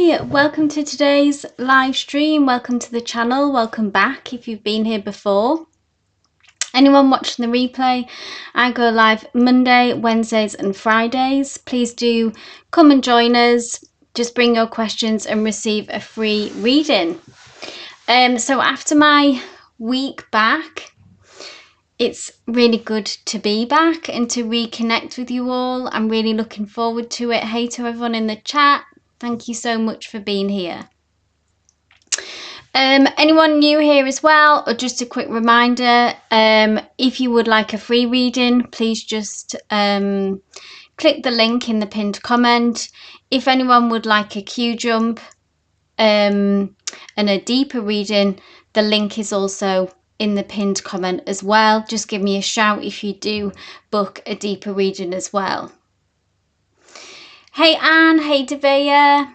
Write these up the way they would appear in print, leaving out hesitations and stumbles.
Hi, welcome to today's live stream. Welcome to the channel. Welcome back if you've been here before. Anyone watching the replay, I go live Monday, Wednesdays and Fridays. Please do come and join us. Just bring your questions and receive a free reading. So after my week back, it's really good to be back and to reconnect with you all. I'm really looking forward to it. Hey to everyone in the chat. Thank you so much for being here. Anyone new here as well, or just a quick reminder, if you would like a free reading, please just click the link in the pinned comment. If anyone would like a Q jump and a deeper reading, the link is also in the pinned comment as well. Just give me a shout if you do book a deeper reading as well. Hey Anne, hey Devea,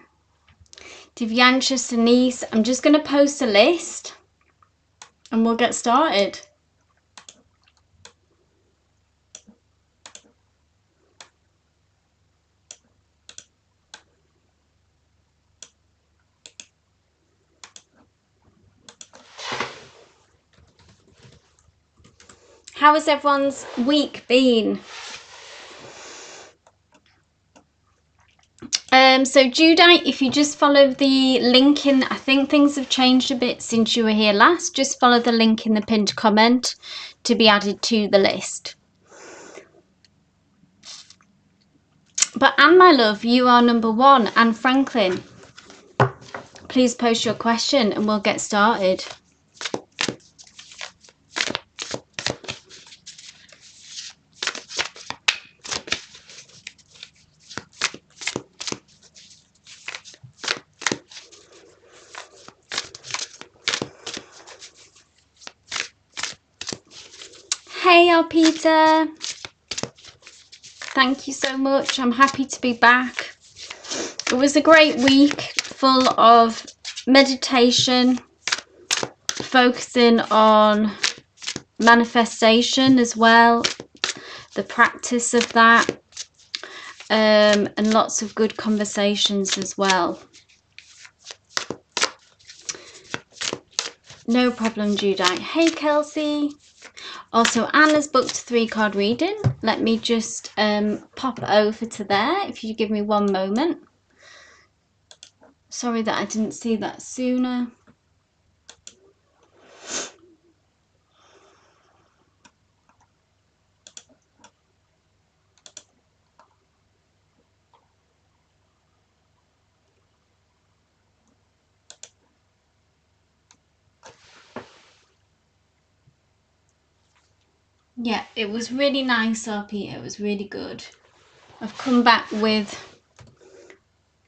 Divyansha, Denise. I'm just going to post a list and we'll get started. How has everyone's week been? So Judite, if you just follow the link in, I think things have changed a bit since you were here last. Just follow the link in the pinned comment to be added to the list. But Anne, my love, you are number one. Anne Franklin, please post your question and we'll get started. Hey, Peter. Thank you so much. I'm happy to be back. It was a great week full of meditation, focusing on manifestation as well, the practice of that, and lots of good conversations as well. No problem, Judite. Hey, Kelsey. Also, Anna's booked a 3-card reading. Let me just pop over to there if you give me one moment. Sorry that I didn't see that sooner. Yeah, it was really nice, RP. It was really good. I've come back with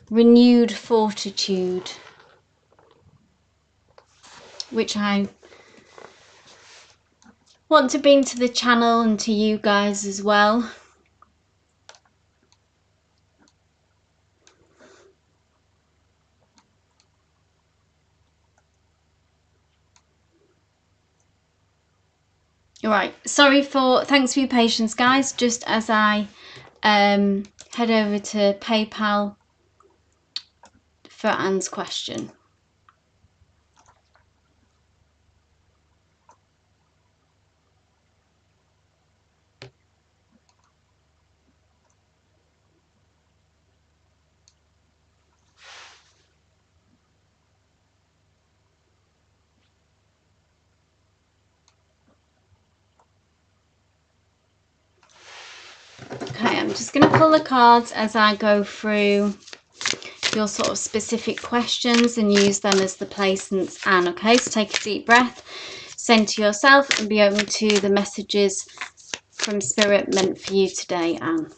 renewed fortitude, which I want to bring to the channel and to you guys as well. Right, thanks for your patience, guys. Just as I head over to PayPal for Anne's question. Okay, I'm just going to pull the cards as I go through your sort of specific questions and use them as the placements. Anne, okay, so take a deep breath, center yourself and be open to the messages from Spirit meant for you today, Anne.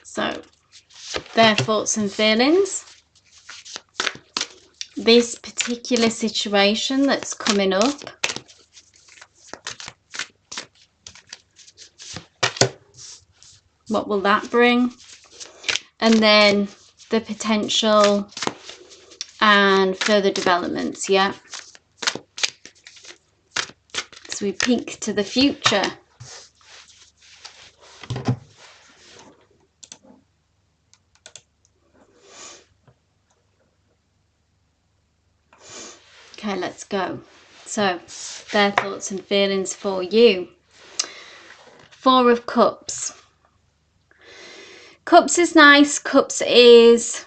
So, their thoughts and feelings. This particular situation that's coming up. What will that bring? And then the potential and further developments, yeah. as we peek to the future. Okay, let's go. So, their thoughts and feelings for you. Four of Cups. Cups is nice. Cups is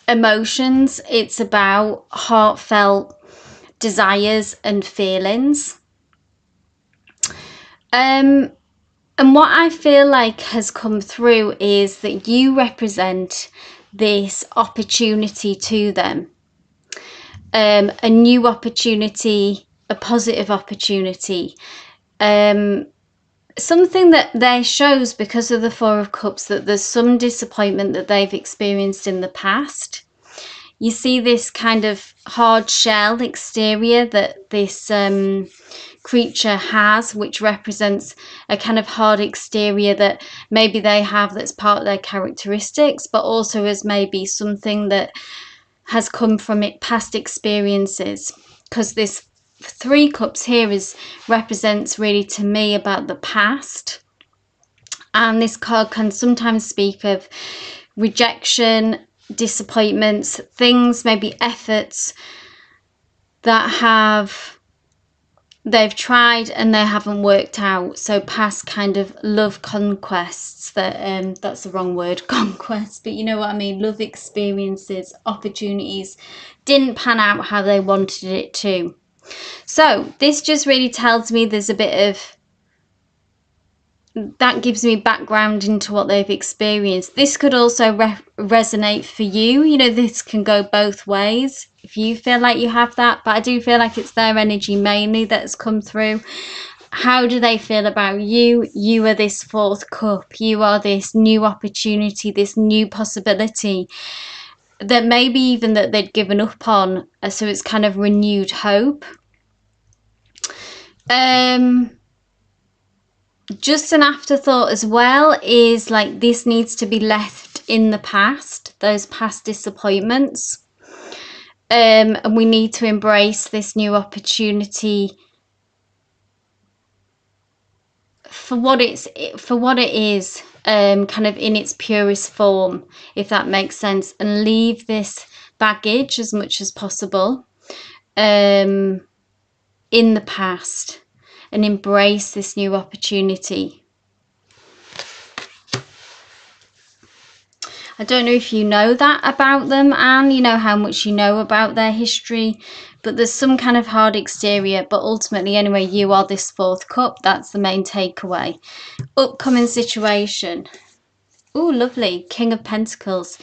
emotions. It's about heartfelt desires and feelings. And what I feel like has come through is that you represent this opportunity to them. A new opportunity, a positive opportunity. Something that there shows, because of the Four of Cups, that there's some disappointment that they've experienced in the past. You see this kind of hard shell exterior that this creature has, which represents a kind of hard exterior that maybe they have that's part of their characteristics, but also as maybe something that has come from past experiences. Because this Three Cups here represents really to me about the past, and this card can sometimes speak of rejection, disappointments, things, maybe efforts that they've tried and they haven't worked out. So past kind of love conquests, that's the wrong word, conquest, but you know what I mean, love experiences, opportunities didn't pan out how they wanted it to. So this just really tells me there's a bit of, that gives me background into what they've experienced. This could also resonate for you. You know, this can go both ways if you feel like you have that, but I do feel like it's their energy mainly that's come through. How do they feel about you? You are this fourth cup. You are this new opportunity, this new possibility that maybe even that they'd given up on. So it's kind of renewed hope. Just an afterthought as well is like this needs to be left in the past, those past disappointments. And we need to embrace this new opportunity for what it is, kind of in its purest form, if that makes sense, and leave this baggage as much as possible in the past and embrace this new opportunity. I don't know if you know that about them, and you know how much you know about their history, but there's some kind of hard exterior. But ultimately, anyway, you are this fourth cup. That's the main takeaway. Upcoming situation. Oh, lovely. King of Pentacles.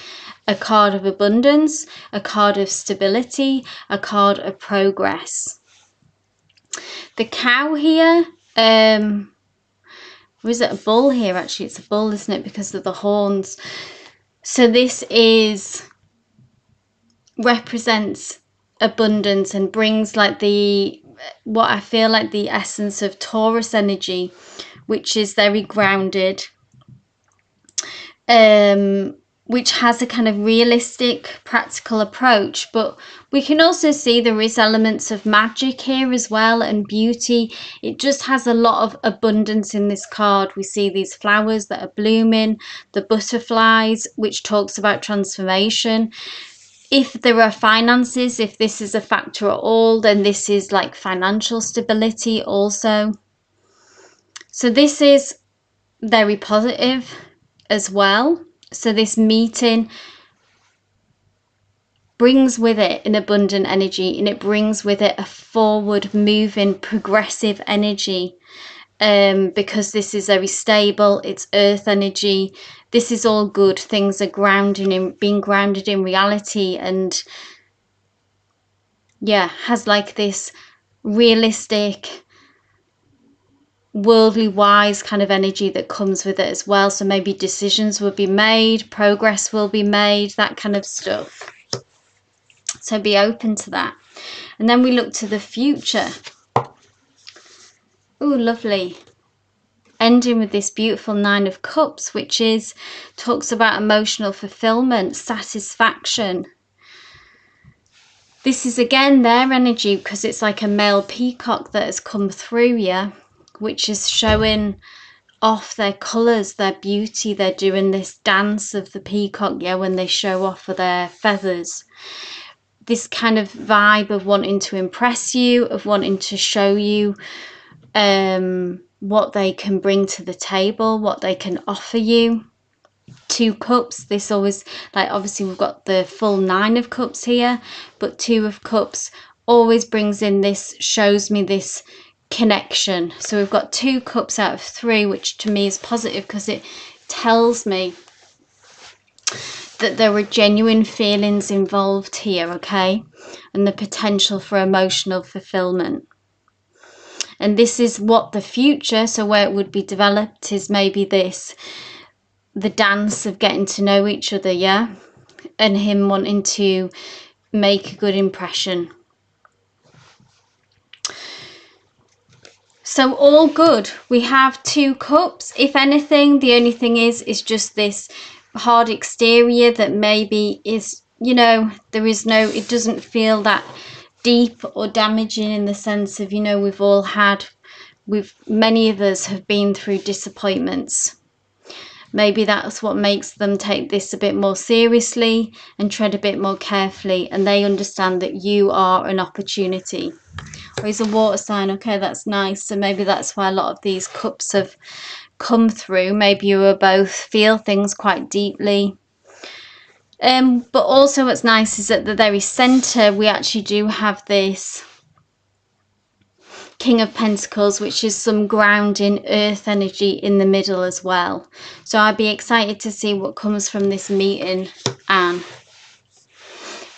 A card of abundance, a card of stability, a card of progress. The cow here, or is it a bull here? Actually, it's a bull, isn't it? Because of the horns. So this represents abundance and brings like what I feel like the essence of Taurus energy, which is very grounded, which has a kind of realistic, practical approach. But we can also see there is elements of magic here as well, and beauty. It just has a lot of abundance in this card. We see these flowers that are blooming, the butterflies, which talks about transformation. If there are finances, if this is a factor at all, then this is like financial stability also. So this is very positive as well. So this meeting brings with it an abundant energy, and it brings with it a forward moving, progressive energy, because this is very stable. It's earth energy. This is all good. Things are being grounded in reality, and yeah, has like this realistic, worldly wise kind of energy that comes with it as well. So maybe decisions will be made, progress will be made, that kind of stuff. So be open to that. And then we look to the future. Oh, lovely. Ending with this beautiful Nine of Cups, which talks about emotional fulfillment, satisfaction. This is again their energy, because it's like a male peacock that has come through, yeah, which is showing off their colours, their beauty. They're doing this dance of the peacock, yeah, when they show off their feathers. This kind of vibe of wanting to impress you, of wanting to show you what they can bring to the table, what they can offer you. 2 cups, this always, like, obviously we've got the full 9 of cups here, but 2 of cups always brings in this, shows me this connection. So we've got 2 cups out of 3, which to me is positive, because it tells me that there are genuine feelings involved here, okay, and the potential for emotional fulfillment. And this is what the future, so where it would be developed, is maybe this, the dance of getting to know each other, yeah, and him wanting to make a good impression. So all good. We have 2 cups. If anything, the only thing is just this hard exterior that maybe is, you know, there is no, it doesn't feel that deep or damaging, in the sense of, you know, many of us have been through disappointments. Maybe that's what makes them take this a bit more seriously and tread a bit more carefully, and they understand that you are an opportunity. Oh, he's a water sign. Okay, that's nice. So maybe that's why a lot of these cups have come through. Maybe you both feel things quite deeply. But also what's nice is at the very centre we actually do have this King of Pentacles, which is some grounding earth energy in the middle as well. So I'd be excited to see what comes from this meeting, Anne.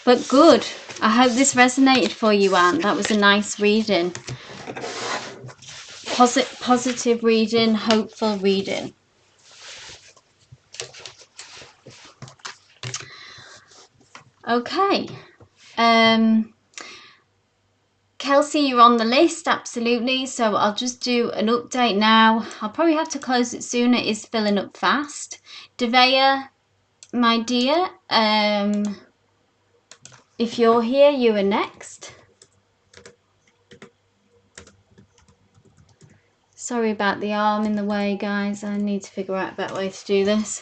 But good. I hope this resonated for you, Anne. That was a nice reading. Positive reading, hopeful reading. Okay. Kelsey, you're on the list, absolutely. So I'll just do an update now. I'll probably have to close it soon. It is filling up fast. Devea, my dear, if you're here, you are next. Sorry about the arm in the way, guys. I need to figure out a better way to do this.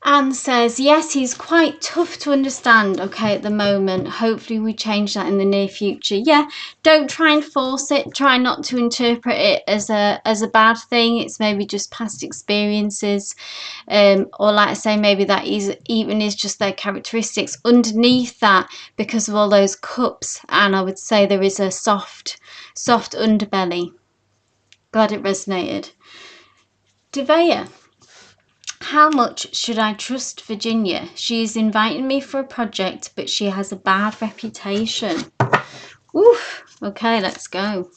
Anne says, yes, he's quite tough to understand, okay, at the moment. Hopefully we change that in the near future. Yeah, don't try and force it. Try not to interpret it as a bad thing. It's maybe just past experiences. Or like I say, maybe that is just their characteristics. Underneath that, because of all those cups, and I would say there is a soft underbelly. Glad it resonated. Devea. How much should I trust Virginia? She is inviting me for a project, but she has a bad reputation. Oof. Okay, let's go.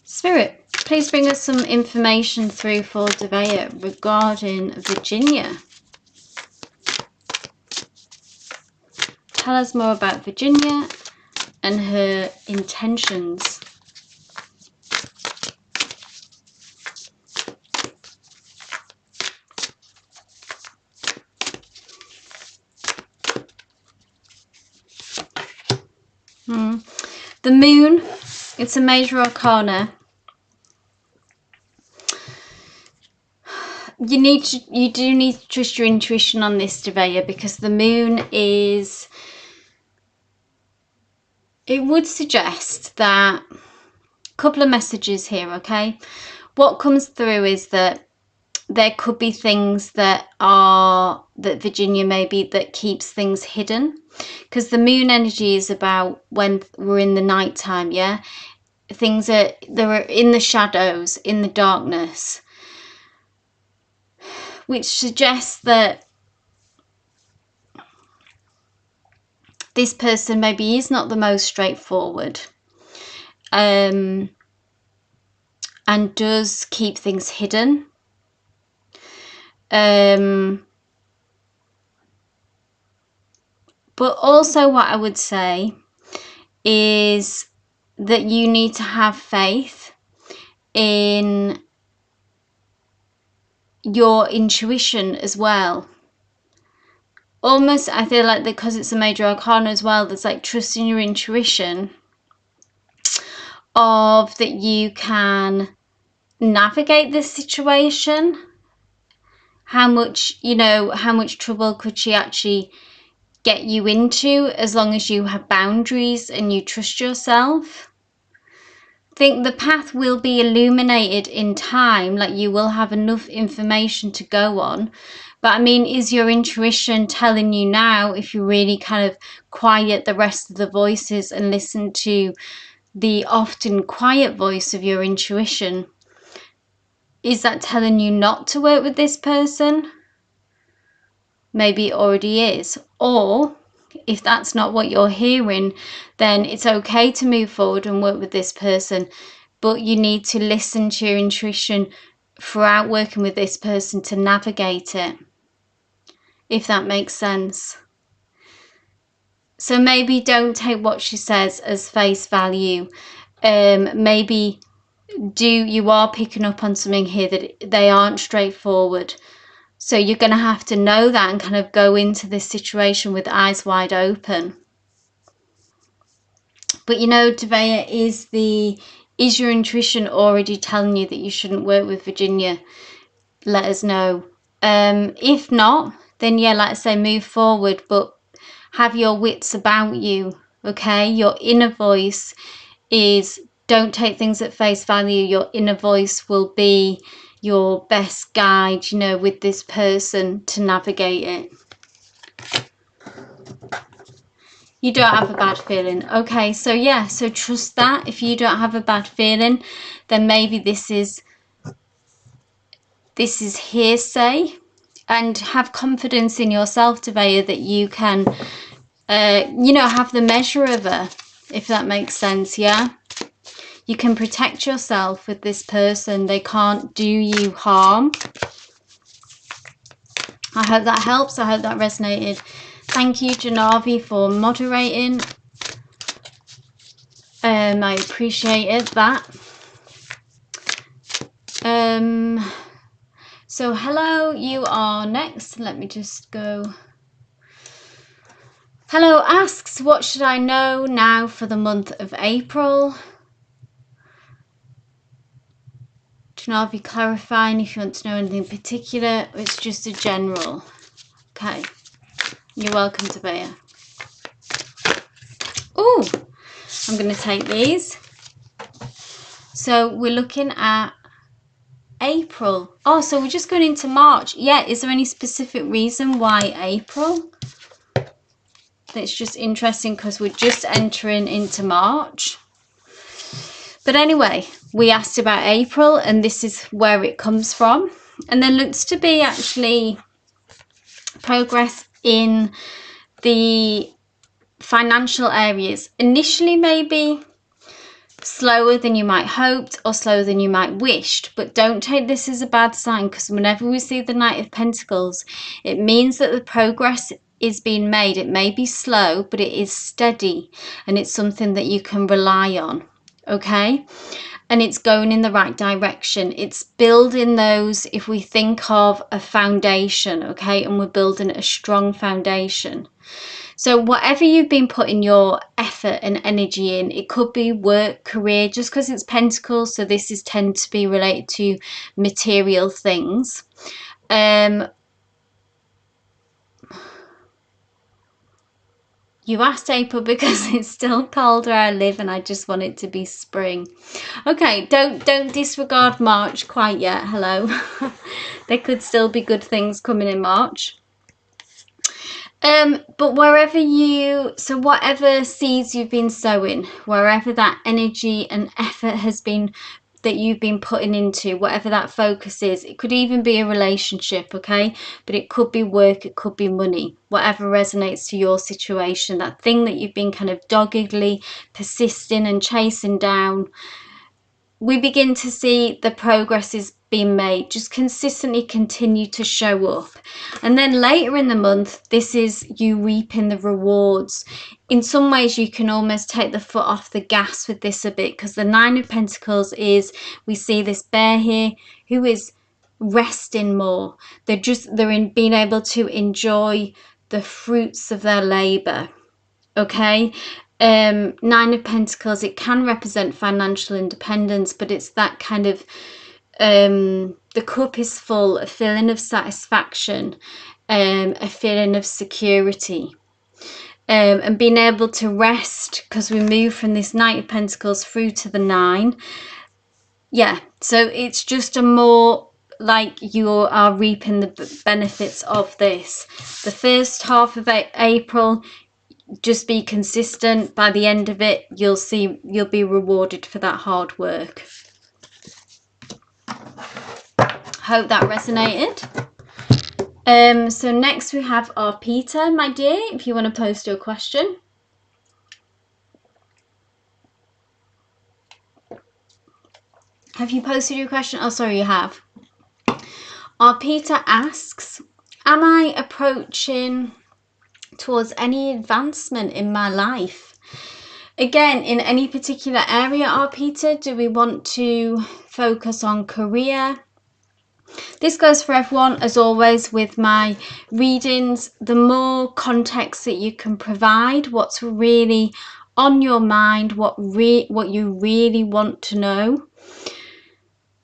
Spirit, please bring us some information through for Devea regarding Virginia. Tell us more about Virginia and her intentions. The moon, it's a major arcana. You do need to trust your intuition on this, Devea, because the moon is, it would suggest that, a couple of messages here, okay? What comes through is that there could be things that Virginia maybe that keeps things hidden, because the moon energy is about when we're in the nighttime, yeah? They're in the shadows, in the darkness, which suggests that this person maybe is not the most straightforward, and does keep things hidden. But also what I would say is that you need to have faith in your intuition as well. Almost, I feel like because it's a major arcana as well, there's like trusting your intuition of that you can navigate this situation. How much, you know, how much trouble could she actually get you into as long as you have boundaries and you trust yourself? I think the path will be illuminated in time, like you will have enough information to go on. But I mean, is your intuition telling you now, if you really kind of quiet the rest of the voices and listen to the often quiet voice of your intuition, is that telling you not to work with this person? Maybe it already is. Or if that's not what you're hearing, then it's okay to move forward and work with this person, but you need to listen to your intuition throughout working with this person to navigate it, if that makes sense. So maybe don't take what she says as face value. Maybe you are picking up on something here that they aren't straightforward. So you're going to have to know that and kind of go into this situation with eyes wide open. But you know, Devea, is your intuition already telling you that you shouldn't work with Virginia? Let us know. If not, then yeah, like I say, move forward, but have your wits about you, okay? Your inner voice is, don't take things at face value. Your inner voice will be your best guide, you know, with this person to navigate it. You don't have a bad feeling. Okay, so yeah, so trust that. If you don't have a bad feeling, then maybe this is hearsay. And have confidence in yourself, Devea, that you can, you know, have the measure of her, if that makes sense, yeah? You can protect yourself with this person. They can't do you harm. I hope that helps. I hope that resonated. Thank you, Janavi, for moderating. I appreciated that. So hello, you are next. Let me just go. Hello asks, what should I know now for the month of April? Janavi, clarifying if you want to know anything particular, or it's just a general. Okay, you're welcome, Tabea. Oh, I'm going to take these. So we're looking at April. Oh, so we're just going into March. Yeah, is there any specific reason why April? It's just interesting because we're just entering into March. But anyway, we asked about April and this is where it comes from. And there looks to be actually progress in the financial areas. Initially, maybe slower than you might hoped or slower than you might wished, but don't take this as a bad sign, because whenever we see the Knight of Pentacles, it means that the progress is being made. It may be slow, but it is steady and it's something that you can rely on, okay? And it's going in the right direction. It's building those, if we think of a foundation, okay, and we're building a strong foundation. So whatever you've been putting your effort and energy in, it could be work, career, just because it's Pentacles, so this is tend to be related to material things. You asked April because it's still cold where I live and I just want it to be spring. Okay, don't disregard March quite yet. Hello. There could still be good things coming in March. But so whatever seeds you've been sowing, wherever that energy and effort has been that you've been putting into, whatever that focus is, it could even be a relationship, okay? But it could be work, it could be money, whatever resonates to your situation, that thing that you've been kind of doggedly persisting and chasing down. We begin to see the progress is being made. Just consistently continue to show up. And then later in the month, this is you reaping the rewards. In some ways, you can almost take the foot off the gas with this a bit, because the Nine of Pentacles is, we see this bear here who is resting more. They're in being able to enjoy the fruits of their labor. Okay. Nine of Pentacles, it can represent financial independence, but it's that kind of the cup is full, a feeling of satisfaction, a feeling of security, and being able to rest, because we move from this Knight of Pentacles through to the 9. Yeah, so it's just a more like you are reaping the benefits of this. The first half of April, just be consistent. By the end of it, you'll be rewarded for that hard work. Hope that resonated. So next we have our Peter, my dear, if you want to post your question. Have you posted your question? Oh, sorry, you have. Our Peter asks, am I approaching towards any advancement in my life? Again, in any particular area, our Peter, do we want to focus on career? This goes for everyone, as always, with my readings. The more context that you can provide, what's really on your mind, what you really want to know,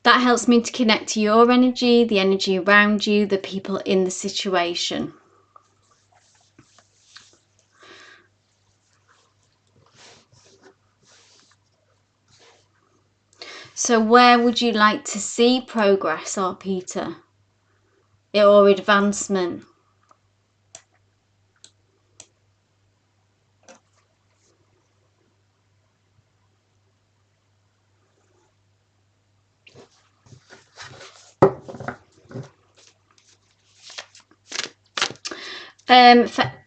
that helps me to connect to your energy, the energy around you, the people in the situation. So where would you like to see progress, or Peter, or advancement?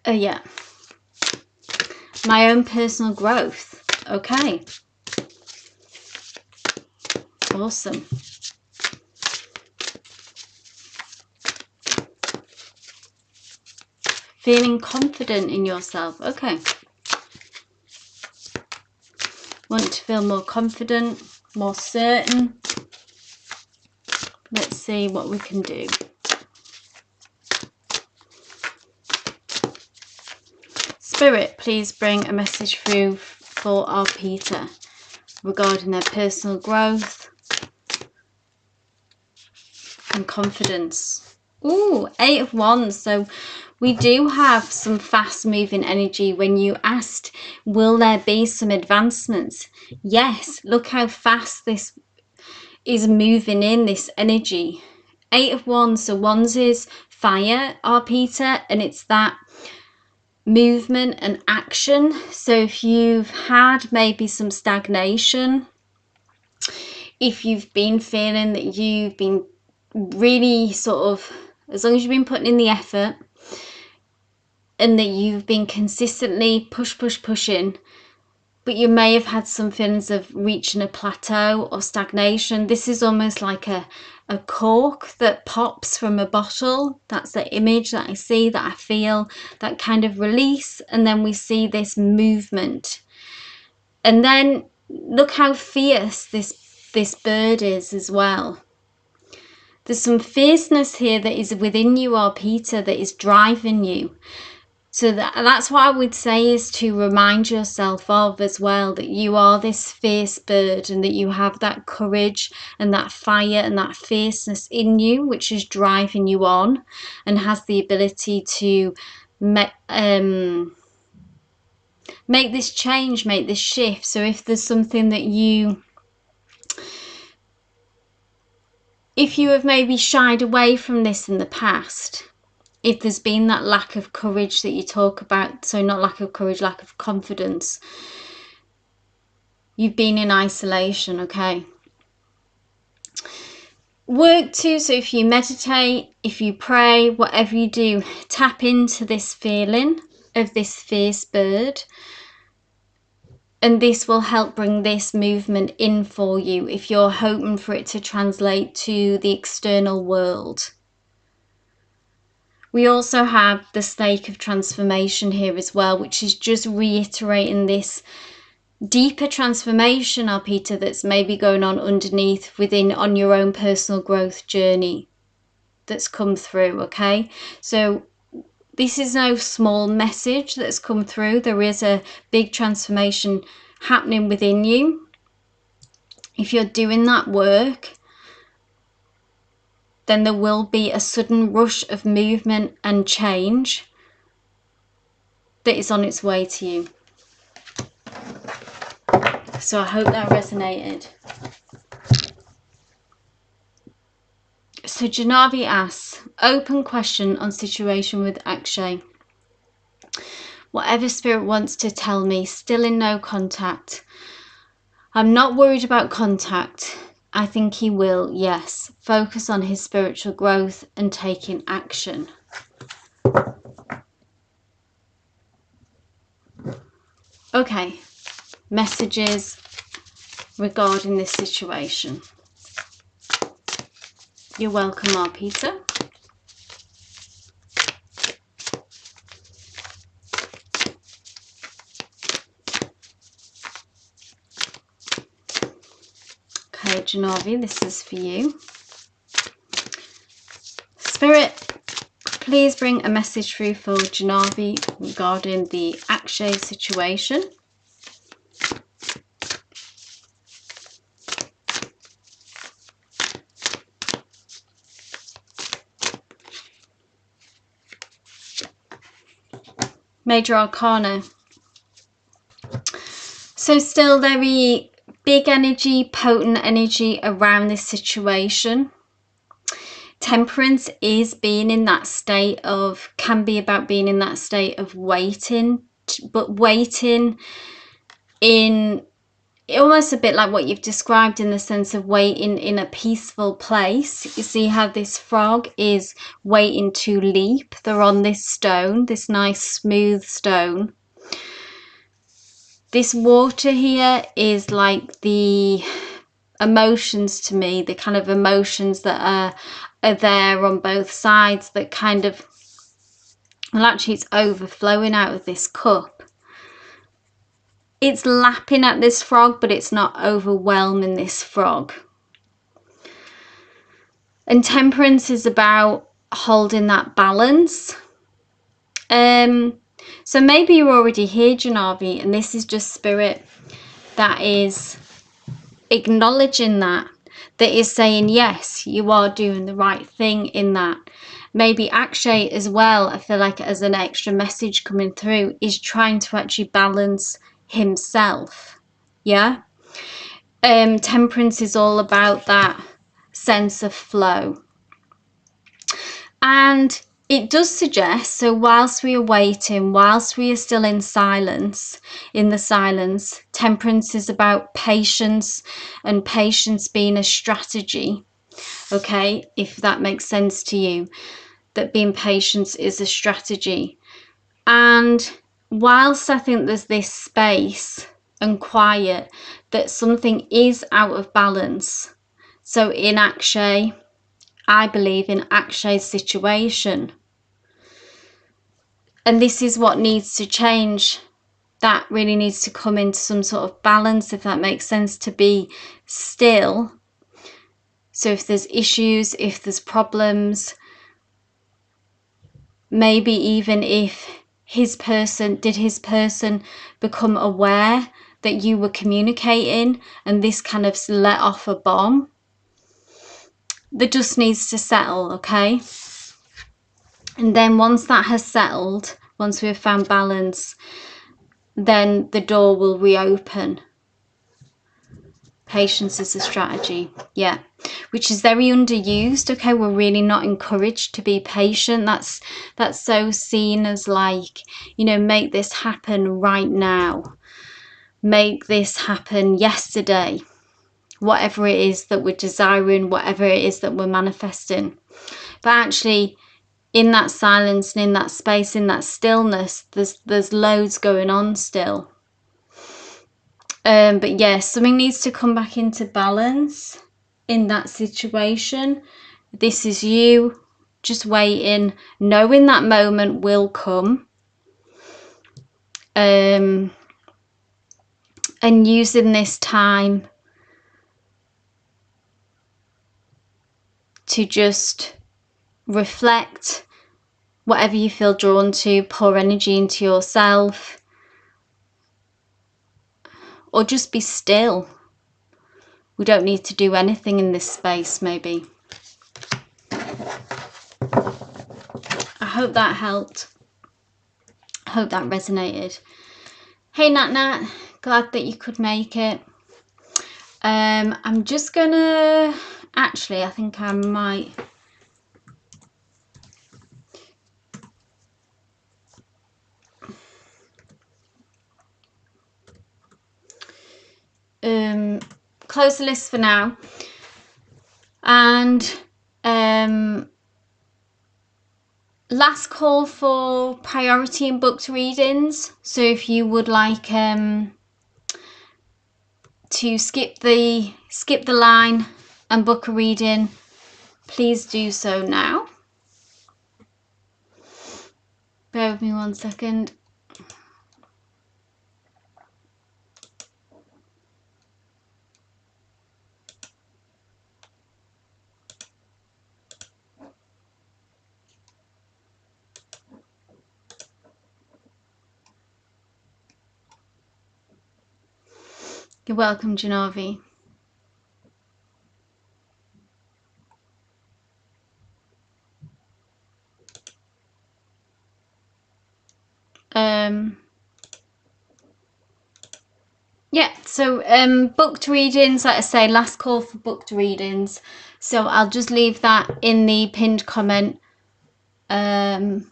Yeah, my own personal growth. Okay, awesome. Feeling confident in yourself. Okay, want to feel more confident, more certain. Let's see what we can do. Spirit, please bring a message through for our Peter regarding their personal growth and confidence. Ooh, 8 of Wands. So we do have some fast moving energy. When you asked, will there be some advancements? Yes, look how fast this is moving in, this energy. 8 of Wands. So Wands is fire, our Peter, and it's that movement and action. So if you've had maybe some stagnation, if you've been feeling that you've been really sort of, as long as you've been putting in the effort and that you've been consistently pushing, but you may have had some feelings of reaching a plateau or stagnation. This is almost like a cork that pops from a bottle. That's the image that I see, that I feel, that kind of release, and then we see this movement. And then look how fierce this bird is as well. There's some fierceness here that is within you, or Peter, that is driving you. So that's what I would say, is to remind yourself of as well, that you are this fierce bird and that you have that courage and that fire and that fierceness in you, which is driving you on and has the ability to make this change, make this shift. So if there's something that if you have maybe shied away from this in the past, if there's been that lack of courage that you talk about, so not lack of courage, lack of confidence, you've been in isolation, okay? Work too, so if you meditate, if you pray, whatever you do, tap into this feeling of this fierce bird, and this will help bring this movement in for you if you're hoping for it to translate to the external world. We also have the snake of transformation here as well, which is just reiterating this deeper transformation, our Peter, that's maybe going on underneath on your own personal growth journey. that's come through, okay? So this is no small message that's come through. There is a big transformation happening within you. If you're doing that work, then there will be a sudden rush of movement and change that is on its way to you. So I hope that resonated. So Janavi asks, open question on situation with Akshay. Whatever spirit wants to tell me, still in no contact. I'm not worried about contact. I think he will, yes. Focus on his spiritual growth and taking action. Okay, messages regarding this situation. You're welcome, R. Peter. Okay, Janavi, this is for you. Spirit, please bring a message through for Janavi regarding the Akshay situation. Major Arcana. So still very big energy, potent energy around this situation. Temperance is being in that state of, can be about being in that state of waiting, but waiting in almost a bit like what you've described, in the sense of waiting in a peaceful place. You see how this frog is waiting to leap. They're on this stone, this nice smooth stone. This water here is like the emotions to me, the kind of emotions that are there on both sides, that kind of, well, actually it's overflowing out of this cup. It's lapping at this frog, but it's not overwhelming this frog. And temperance is about holding that balance. So maybe you're already here, Janavi, and this is just spirit that is acknowledging that is saying, yes, you are doing the right thing in that. Maybe Akshay as well, I feel like, as an extra message coming through, is trying to actually balance himself. Yeah. Temperance is all about that sense of flow. And it does suggest, so whilst we are waiting, whilst we are still in silence, in the silence, temperance is about patience, and patience being a strategy. Okay, if that makes sense to you, that being patient is a strategy. And whilst I think there's this space and quiet, that something is out of balance. So in Akshay, I believe in Akshay's situation, and this is what needs to change. That really needs to come into some sort of balance, if that makes sense, to be still. So if there's issues, if there's problems, maybe even if his person become aware that you were communicating and this kind of let off a bomb, the dust needs to settle, okay? And then once that has settled, once we've found balance, then the door will reopen. Patience is a strategy, yeah, which is very underused. Okay, we're really not encouraged to be patient. That's so seen as like, you know, make this happen right now, make this happen yesterday, whatever it is that we're desiring, whatever it is that we're manifesting. But actually, in that silence and in that space, in that stillness, there's loads going on still. But yes, something needs to come back into balance in that situation. This is you just waiting, knowing that moment will come, and using this time to just reflect, whatever you feel drawn to, pour energy into yourself, or just be still. We don't need to do anything in this space, maybe. I hope that helped. I hope that resonated. Hey Nat Nat, glad that you could make it. I'm just gonna, actually I think I might close the list for now, and last call for priority and booked readings. So if you would like to skip the line and book a reading, please do so now. Bear with me 1 second. You're welcome, Janavi. Yeah, so booked readings, like I say, last call for booked readings. So I'll just leave that in the pinned comment for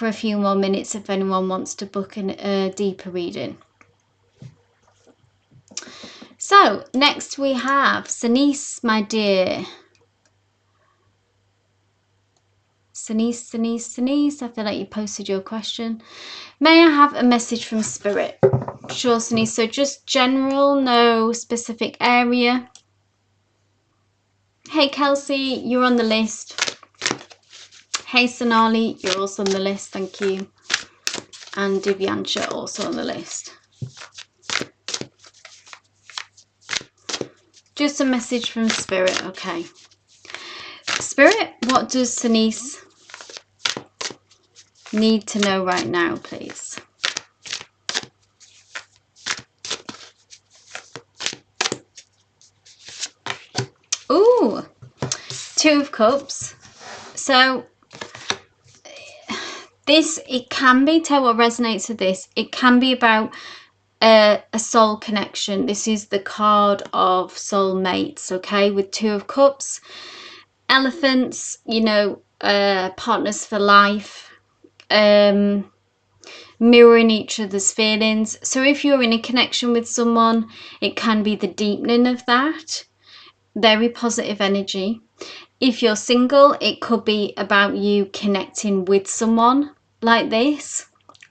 a few more minutes if anyone wants to book a deeper reading. So next we have Sanice, my dear. Sanice, I feel like you posted your question. May I have a message from Spirit? Sure, Sanice. So just general, no specific area. Hey, Kelsey, you're on the list. Hey, Sonali, you're also on the list. Thank you. And Divyansha, also on the list. Just a message from Spirit. Okay. Spirit, what does Sanice need to know right now, please? Ooh, Two of Cups. So this, it can be, tell what resonates with this. It can be about a soul connection. This is the card of soulmates, okay, with Two of Cups. Elephants, you know, partners for life, mirroring each other's feelings. So if you're in a connection with someone, it can be the deepening of that. Very positive energy. If you're single, it could be about you connecting with someone like this.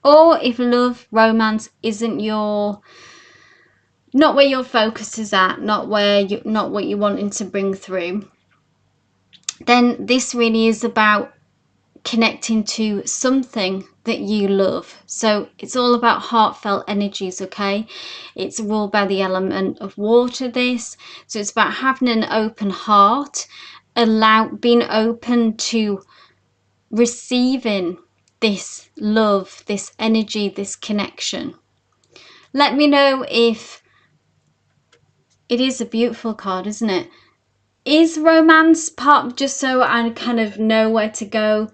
Or if love, romance isn't not where your focus is at, not what you're wanting to bring through, then this really is about connecting to something that you love. So it's all about heartfelt energies, okay? It's ruled by the element of water, this. So it's about having an open heart, being open to receiving this love, this energy, this connection. Let me know if it is a beautiful card, isn't it? Is romance part, just so I kind of know where to go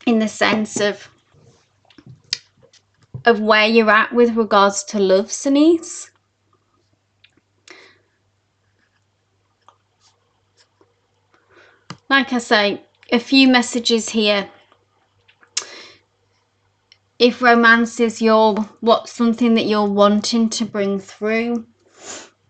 in the sense of where you're at with regards to love, Sanice? Like I say, a few messages here. If romance is something that you're wanting to bring through,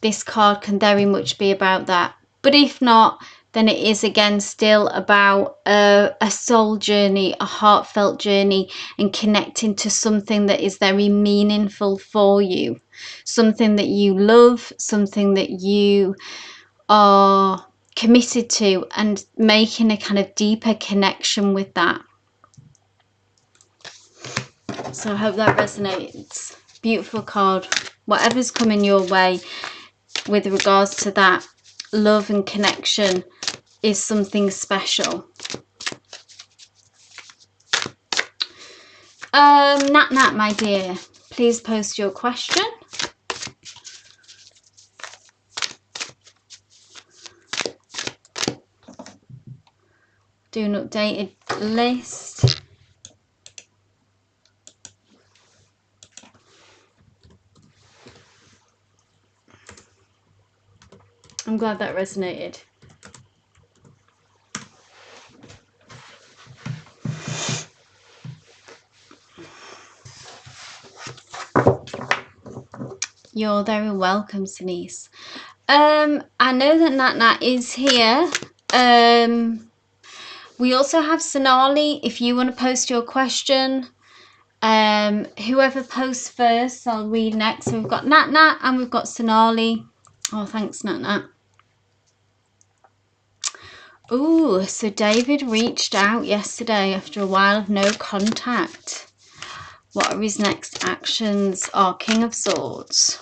this card can very much be about that. But if not, then it is again still about a soul journey, a heartfelt journey, and connecting to something that is very meaningful for you, something that you love, something that you are committed to, and making a kind of deeper connection with that. So I hope that resonates. Beautiful card. Whatever's coming your way with regards to that. love and connection is something special. Nat, my dear, please post your question. Do an updated list. I'm glad that resonated. You're very welcome, Denise. I know that Nat is here. We also have Sonali. If you want to post your question, whoever posts first, I'll read next. So we've got Nat and we've got Sonali. Oh, thanks, Nat. Ooh, so David reached out yesterday after a while of no contact. What are his next actions? Oh, King of Swords.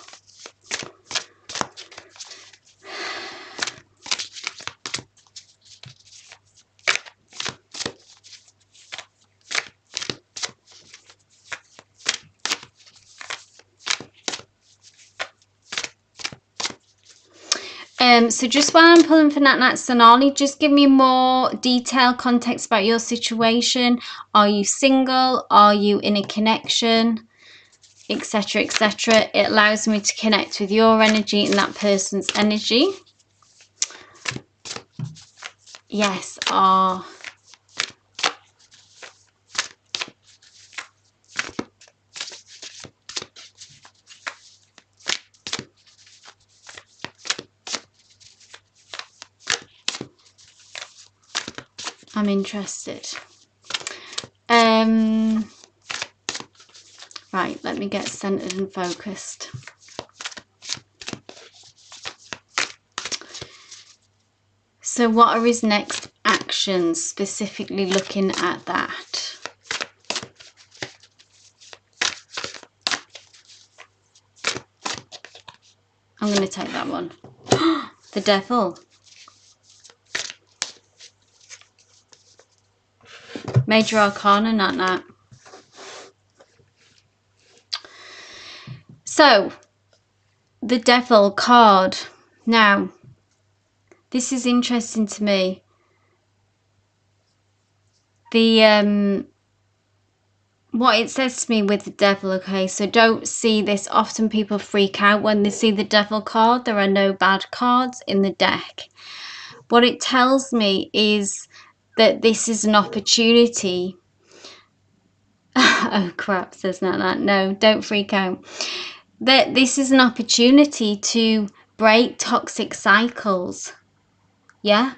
So just while I'm pulling for Nat Sonali, just give me more detailed context about your situation. Are you single? Are you in a connection? Etc, etc. It allows me to connect with your energy and that person's energy. Yes, I'm interested. Right, let me get centered and focused. So what are his next actions, specifically looking at that? I'm going to take that one. The Devil. Major Arcana, Nat. So, the Devil card. Now, this is interesting to me. The what it says to me with the Devil, okay, so don't see this. Often people freak out when they see the Devil card. There are no bad cards in the deck. What it tells me is that this is an opportunity. Oh crap, says Nat. No, don't freak out. That this is an opportunity to break toxic cycles. Yeah.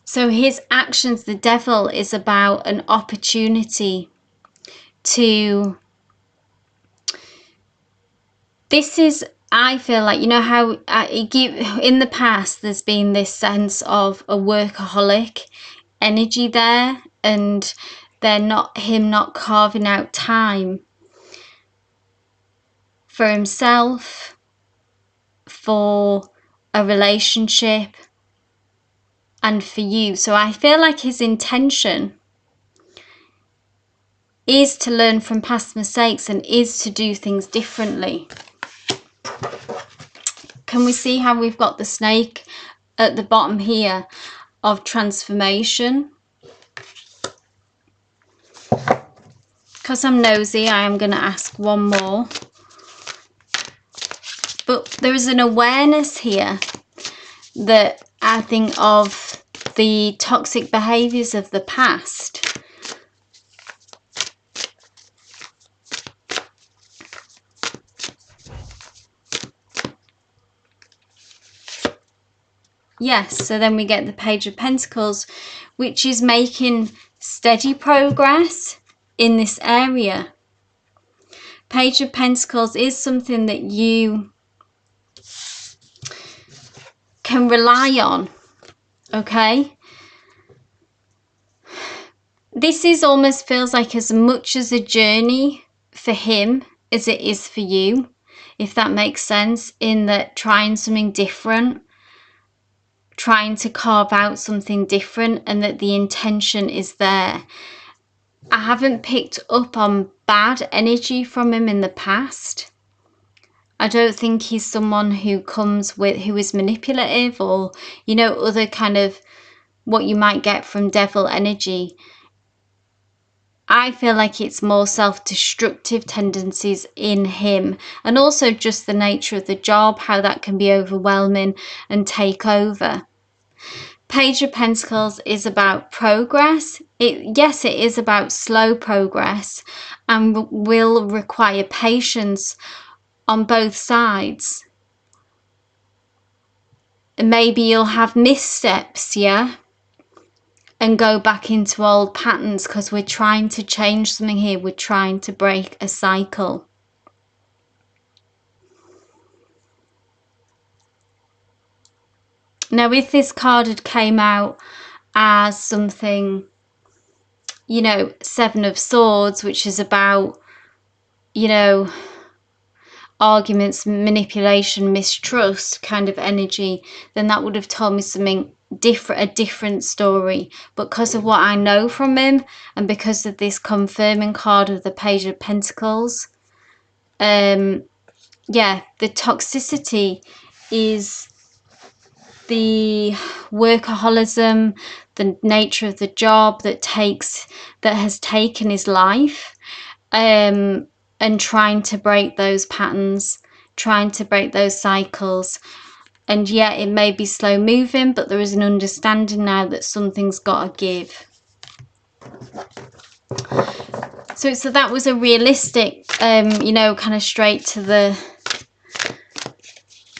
So his actions, the Devil, is about an opportunity to... This is, I feel like, you know how in the past there's been this sense of a workaholic energy there, and him not carving out time for himself, for a relationship, and for you. So I feel like his intention is to learn from past mistakes and is to do things differently. Can we see how we've got the snake at the bottom here of transformation? Because I'm nosy, I am going to ask one more. But there is an awareness here that I think of the toxic behaviours of the past. Yes, so then we get the Page of Pentacles, which is making steady progress in this area. Page of Pentacles is something that you can rely on, okay? This is almost feels like as much as a journey for him as it is for you. if that makes sense, in that trying something different, trying to carve out something different, and that the intention is there. I haven't picked up on bad energy from him in the past. I don't think he's someone who who is manipulative, or, you know, other kind of what you might get from devil energy. I feel like it's more self-destructive tendencies in him, and also just the nature of the job, how that can be overwhelming and take over. Page of Pentacles is about progress. Yes, it is about slow progress and will require patience on both sides. And maybe you'll have missteps, yeah? And go back into old patterns, because we're trying to change something here. We're trying to break a cycle. Now, if this card had came out as something, you know, Seven of Swords, which is about, you know, arguments, manipulation, mistrust kind of energy, then that would have told me something different, a different story. But because of what I know from him, and because of this confirming card of the Page of Pentacles, yeah, the toxicity is the workaholism, the nature of the job that has taken his life, and trying to break those patterns, trying to break those cycles. And yeah, it may be slow moving, but there is an understanding now that something's got to give. So that was a realistic, you know, kind of straight to the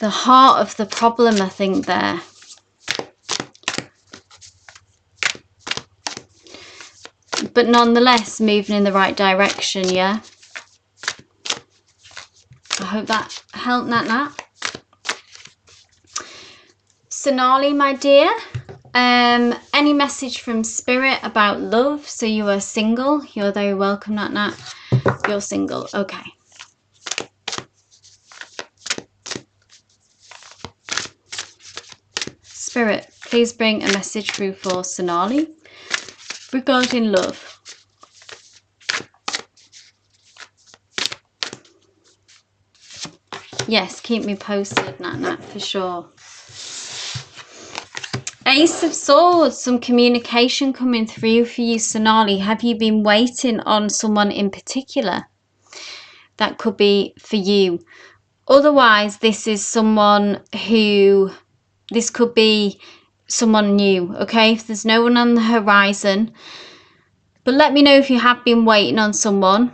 heart of the problem, I think, there. But nonetheless, moving in the right direction, yeah? I hope that helped, Nat. Sonali, my dear, any message from Spirit about love? So you are single. You're very welcome, Nat. You're single. Okay. Spirit, please bring a message through for Sonali regarding love. Yes, keep me posted, Nat, for sure. Ace of Swords, some communication coming through for you, Sonali. Have you been waiting on someone in particular? That could be for you. Otherwise, this is someone who, this could be someone new, okay? If there's no one on the horizon, but let me know if you have been waiting on someone.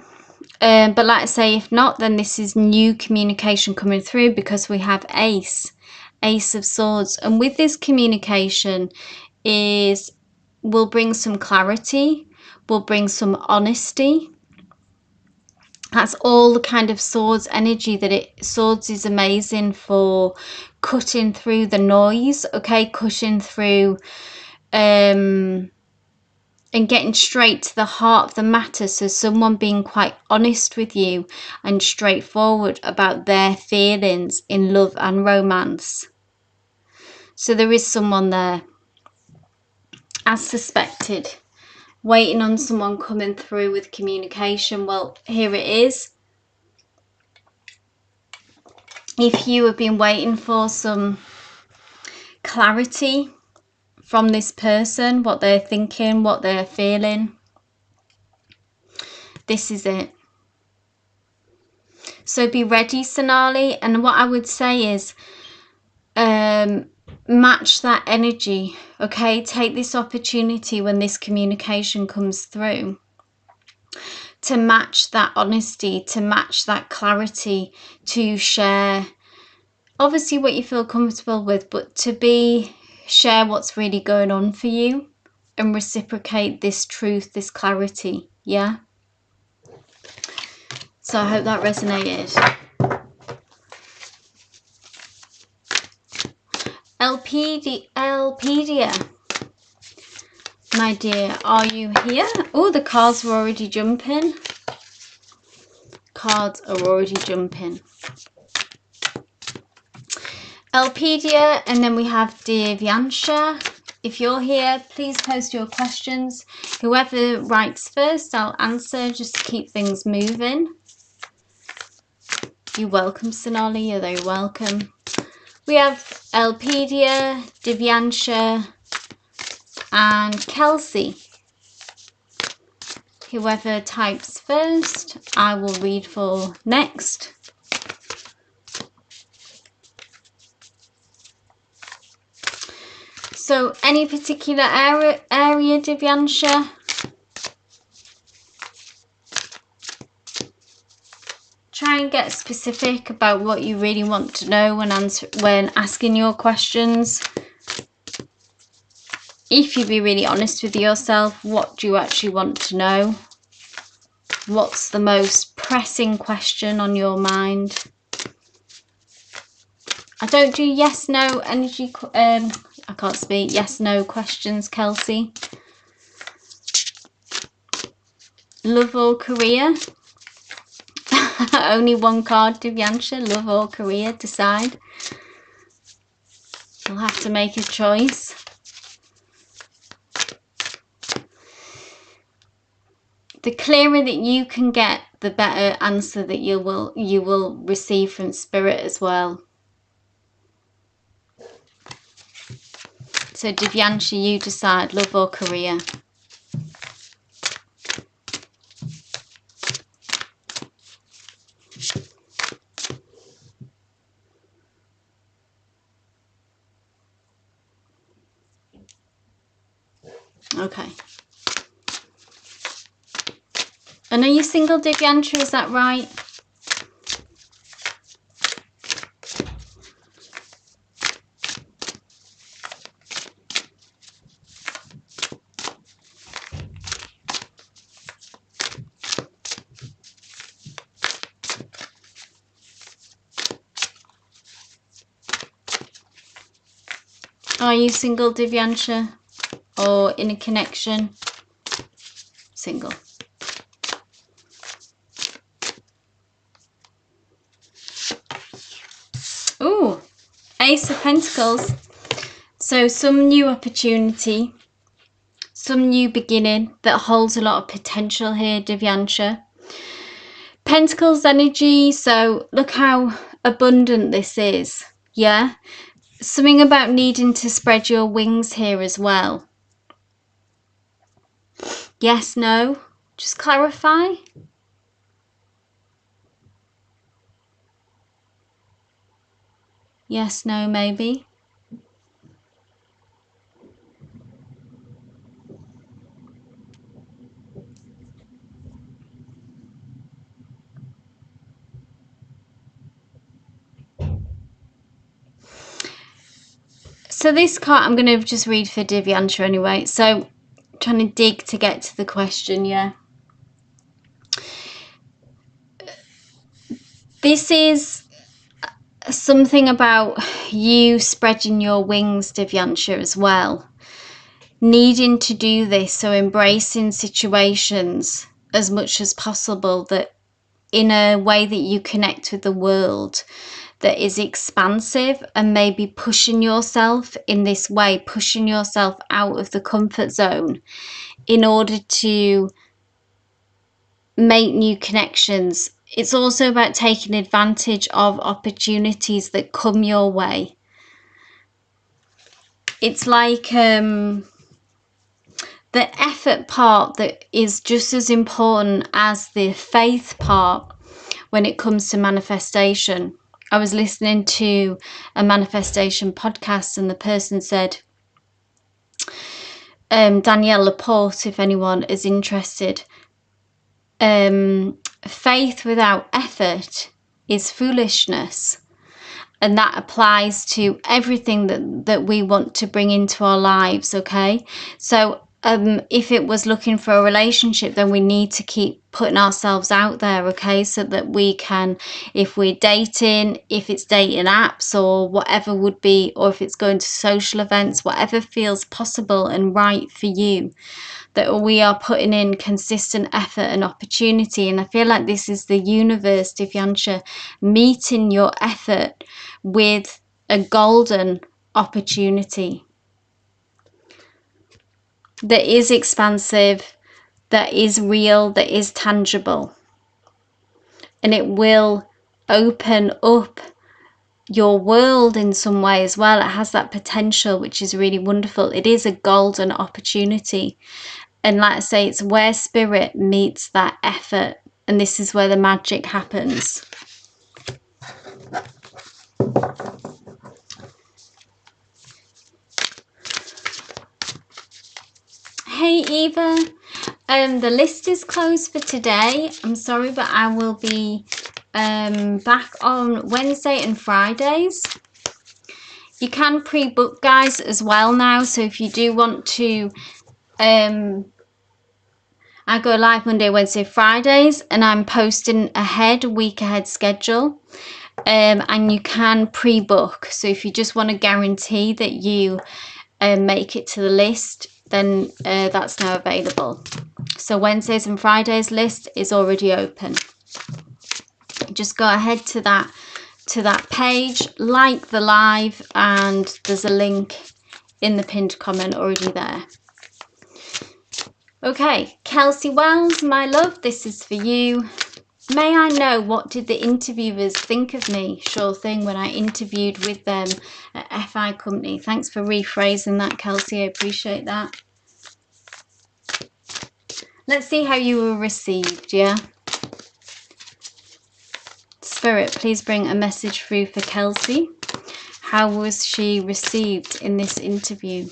But like I say, if not, then this is new communication coming through, because we have Ace of Swords. And with this communication will bring some clarity, will bring some honesty. That's all the kind of Swords energy Swords is amazing for cutting through the noise, okay? Cutting through and getting straight to the heart of the matter. So someone being quite honest with you and straightforward about their feelings in love and romance. So there is someone there, as suspected, waiting on someone coming through with communication. Well, here it is. If you have been waiting for some clarity from this person, what they're thinking, what they're feeling, this is it. So be ready, Sonali. And what I would say is match that energy, okay? Take this opportunity when this communication comes through to match that honesty, to match that clarity, to share obviously what you feel comfortable with, but to share what's really going on for you and reciprocate this truth, this clarity, yeah? So I hope that resonated. Elpedia, my dear, are you here? Oh, the cards were already jumping. Cards are already jumping. Elpedia, and then we have Divyansha. If you're here, please post your questions. Whoever writes first, I'll answer, just to keep things moving. You're welcome, Sonali. You're very welcome. We have Elpedia, Divyansha, and Kelsey. Whoever types first, I will read for next. So, any particular area, Divyansha? Try and get specific about what you really want to know when asking your questions. If you be really honest with yourself, what do you actually want to know? What's the most pressing question on your mind? I don't do yes, no energy. I can't speak. Yes, no questions, Kelsey. Love or career? Only one card, Divyansha. Love or career? Decide. You'll have to make a choice. The clearer that you can get, the better answer that you will receive from Spirit as well. So Divyansha, you decide, love or career. Okay. And are you single, Divyansha? Is that right? Are you single, Divyansha? Or in a connection? Single. Ooh, Ace of Pentacles. So some new opportunity, some new beginning that holds a lot of potential here, Divyansha. Pentacles energy, so look how abundant this is, yeah? Something about needing to spread your wings here as well. Yes, no? Just clarify. Yes, no, maybe. So this card, I'm going to just read for Divyansha anyway. So trying to dig to get to the question, yeah. This is something about you spreading your wings, Divyansha, as well. Needing to do this, so embracing situations as much as possible that in a way that you connect with the world that is expansive, and maybe pushing yourself in this way, pushing yourself out of the comfort zone in order to make new connections. It's also about taking advantage of opportunities that come your way. It's like the effort part that is just as important as the faith part when it comes to manifestation. I was listening to a manifestation podcast, and the person said, Danielle Laporte, if anyone is interested, faith without effort is foolishness. And that applies to everything that we want to bring into our lives, okay? So if it was looking for a relationship, then we need to keep putting ourselves out there, okay? So that we can, if we're dating, if it's dating apps or whatever would be, or if it's going to social events, whatever feels possible and right for you, that we are putting in consistent effort and opportunity. And I feel like this is the universe, Divyansha, meeting your effort with a golden opportunity that is expansive, that is real, that is tangible. And it will open up your world in some way as well. It has that potential, which is really wonderful. It is a golden opportunity. And like I say, it's where spirit meets that effort. And this is where the magic happens. Hey Eva, the list is closed for today. I'm sorry, but I will be back on Wednesday and Fridays. You can pre-book, guys, as well now. So if you do want to, I go live Monday, Wednesday, Fridays, and I'm posting a week ahead schedule. And you can pre-book. So if you just want to guarantee that you make it to the list, then that's now available. So Wednesdays and Fridays list is already open. Just go ahead to that page, like the live, and there's a link in the pinned comment already there. Okay, Kelsey Wells, my love, this is for you. May I know, what did the interviewers think of me? Sure thing, when I interviewed with them at FI Company. Thanks for rephrasing that, Kelsey. I appreciate that. Let's see how you were received, yeah? Spirit, please bring a message through for Kelsey. How was she received in this interview?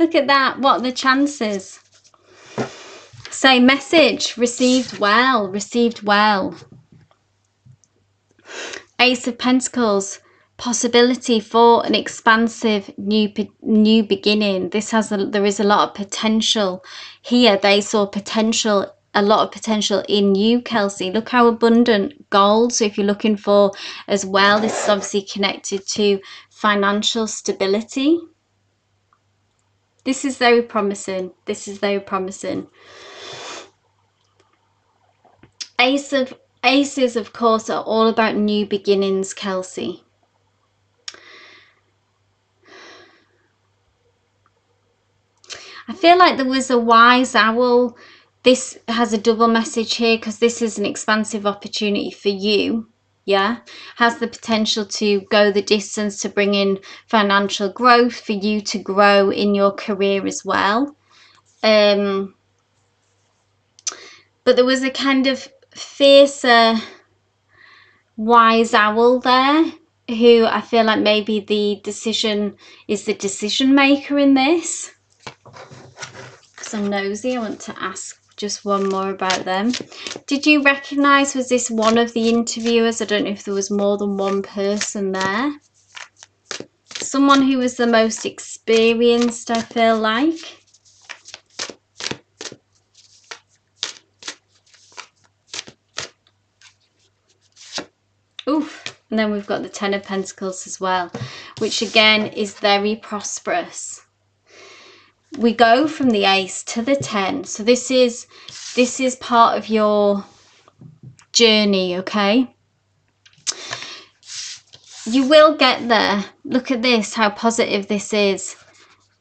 Look at that. What are the chances? Say message. Received well. Received well. Ace of Pentacles. Possibility for an expansive new beginning. There is a lot of potential here. They saw potential, a lot of potential in you, Kelsey. Look how abundant gold. So if you're looking for as well, this is obviously connected to financial stability. This is very promising. This is very promising. Aces, of course, are all about new beginnings, Kelsey. I feel like there was a wise owl. This has a double message here because this is an expansive opportunity for you. Yeah, has the potential to go the distance to bring in financial growth for you to grow in your career as well. But there was a kind of fiercer wise owl there who I feel like maybe the decision maker in this. Because I'm nosy, I want to ask just one more about them. Did you recognize, was this one of the interviewers? I don't know if there was more than one person there. Someone who was the most experienced, I feel like. Oof. And then we've got the Ten of Pentacles as well, which again is very prosperous. We go from the Ace to the 10. So this is part of your journey, okay? You will get there. Look at this, how positive this is.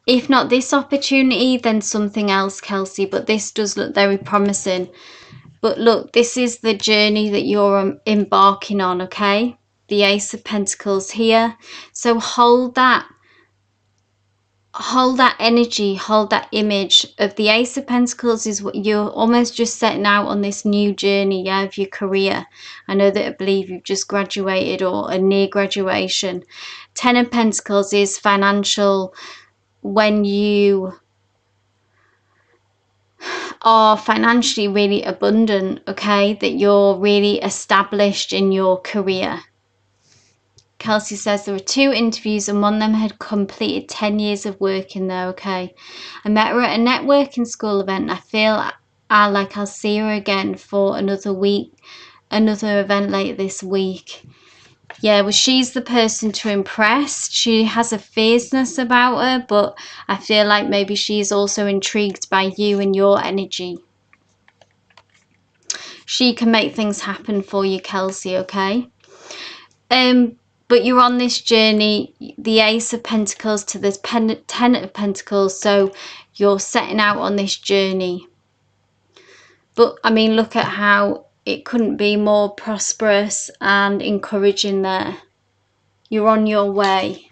If not this opportunity, then something else, Kelsey. But this does look very promising. But look, this is the journey that you're embarking on, okay? The Ace of Pentacles here. So hold that energy, hold that image of the Ace of Pentacles. Is what you're almost just setting out on this new journey, yeah, of your career. I know that I believe you've just graduated or are near graduation. Ten of Pentacles is financial, when you are financially really abundant, okay, that you're really established in your career. Kelsey says there were 2 interviews and one of them had completed 10 years of working there, okay. I met her at a networking school event and I feel like I'll see her again for another week, another event later this week. Yeah, well, she's the person to impress. She has a fierceness about her, but I feel like maybe she's also intrigued by you and your energy. She can make things happen for you, Kelsey, okay? But you're on this journey, the Ace of Pentacles to this Ten of Pentacles, so you're setting out on this journey. But, I mean, look at how it couldn't be more prosperous and encouraging there. You're on your way.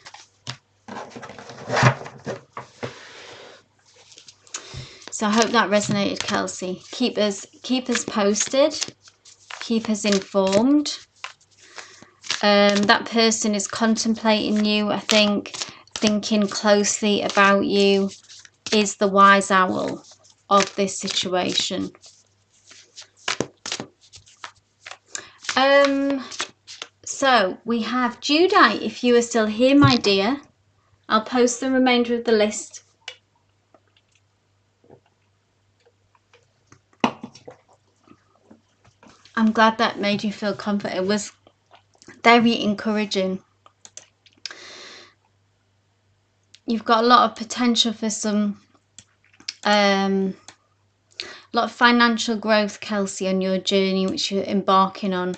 So I hope that resonated, Kelsey. Keep us posted. Keep us informed. That person is contemplating you, I think, thinking closely about you, is the wise owl of this situation. So we have Judite. If you are still here, my dear, I'll post the remainder of the list. I'm glad that made you feel confident. It was very encouraging. You've got a lot of potential for some a lot of financial growth, Kelsey, on your journey which you're embarking on.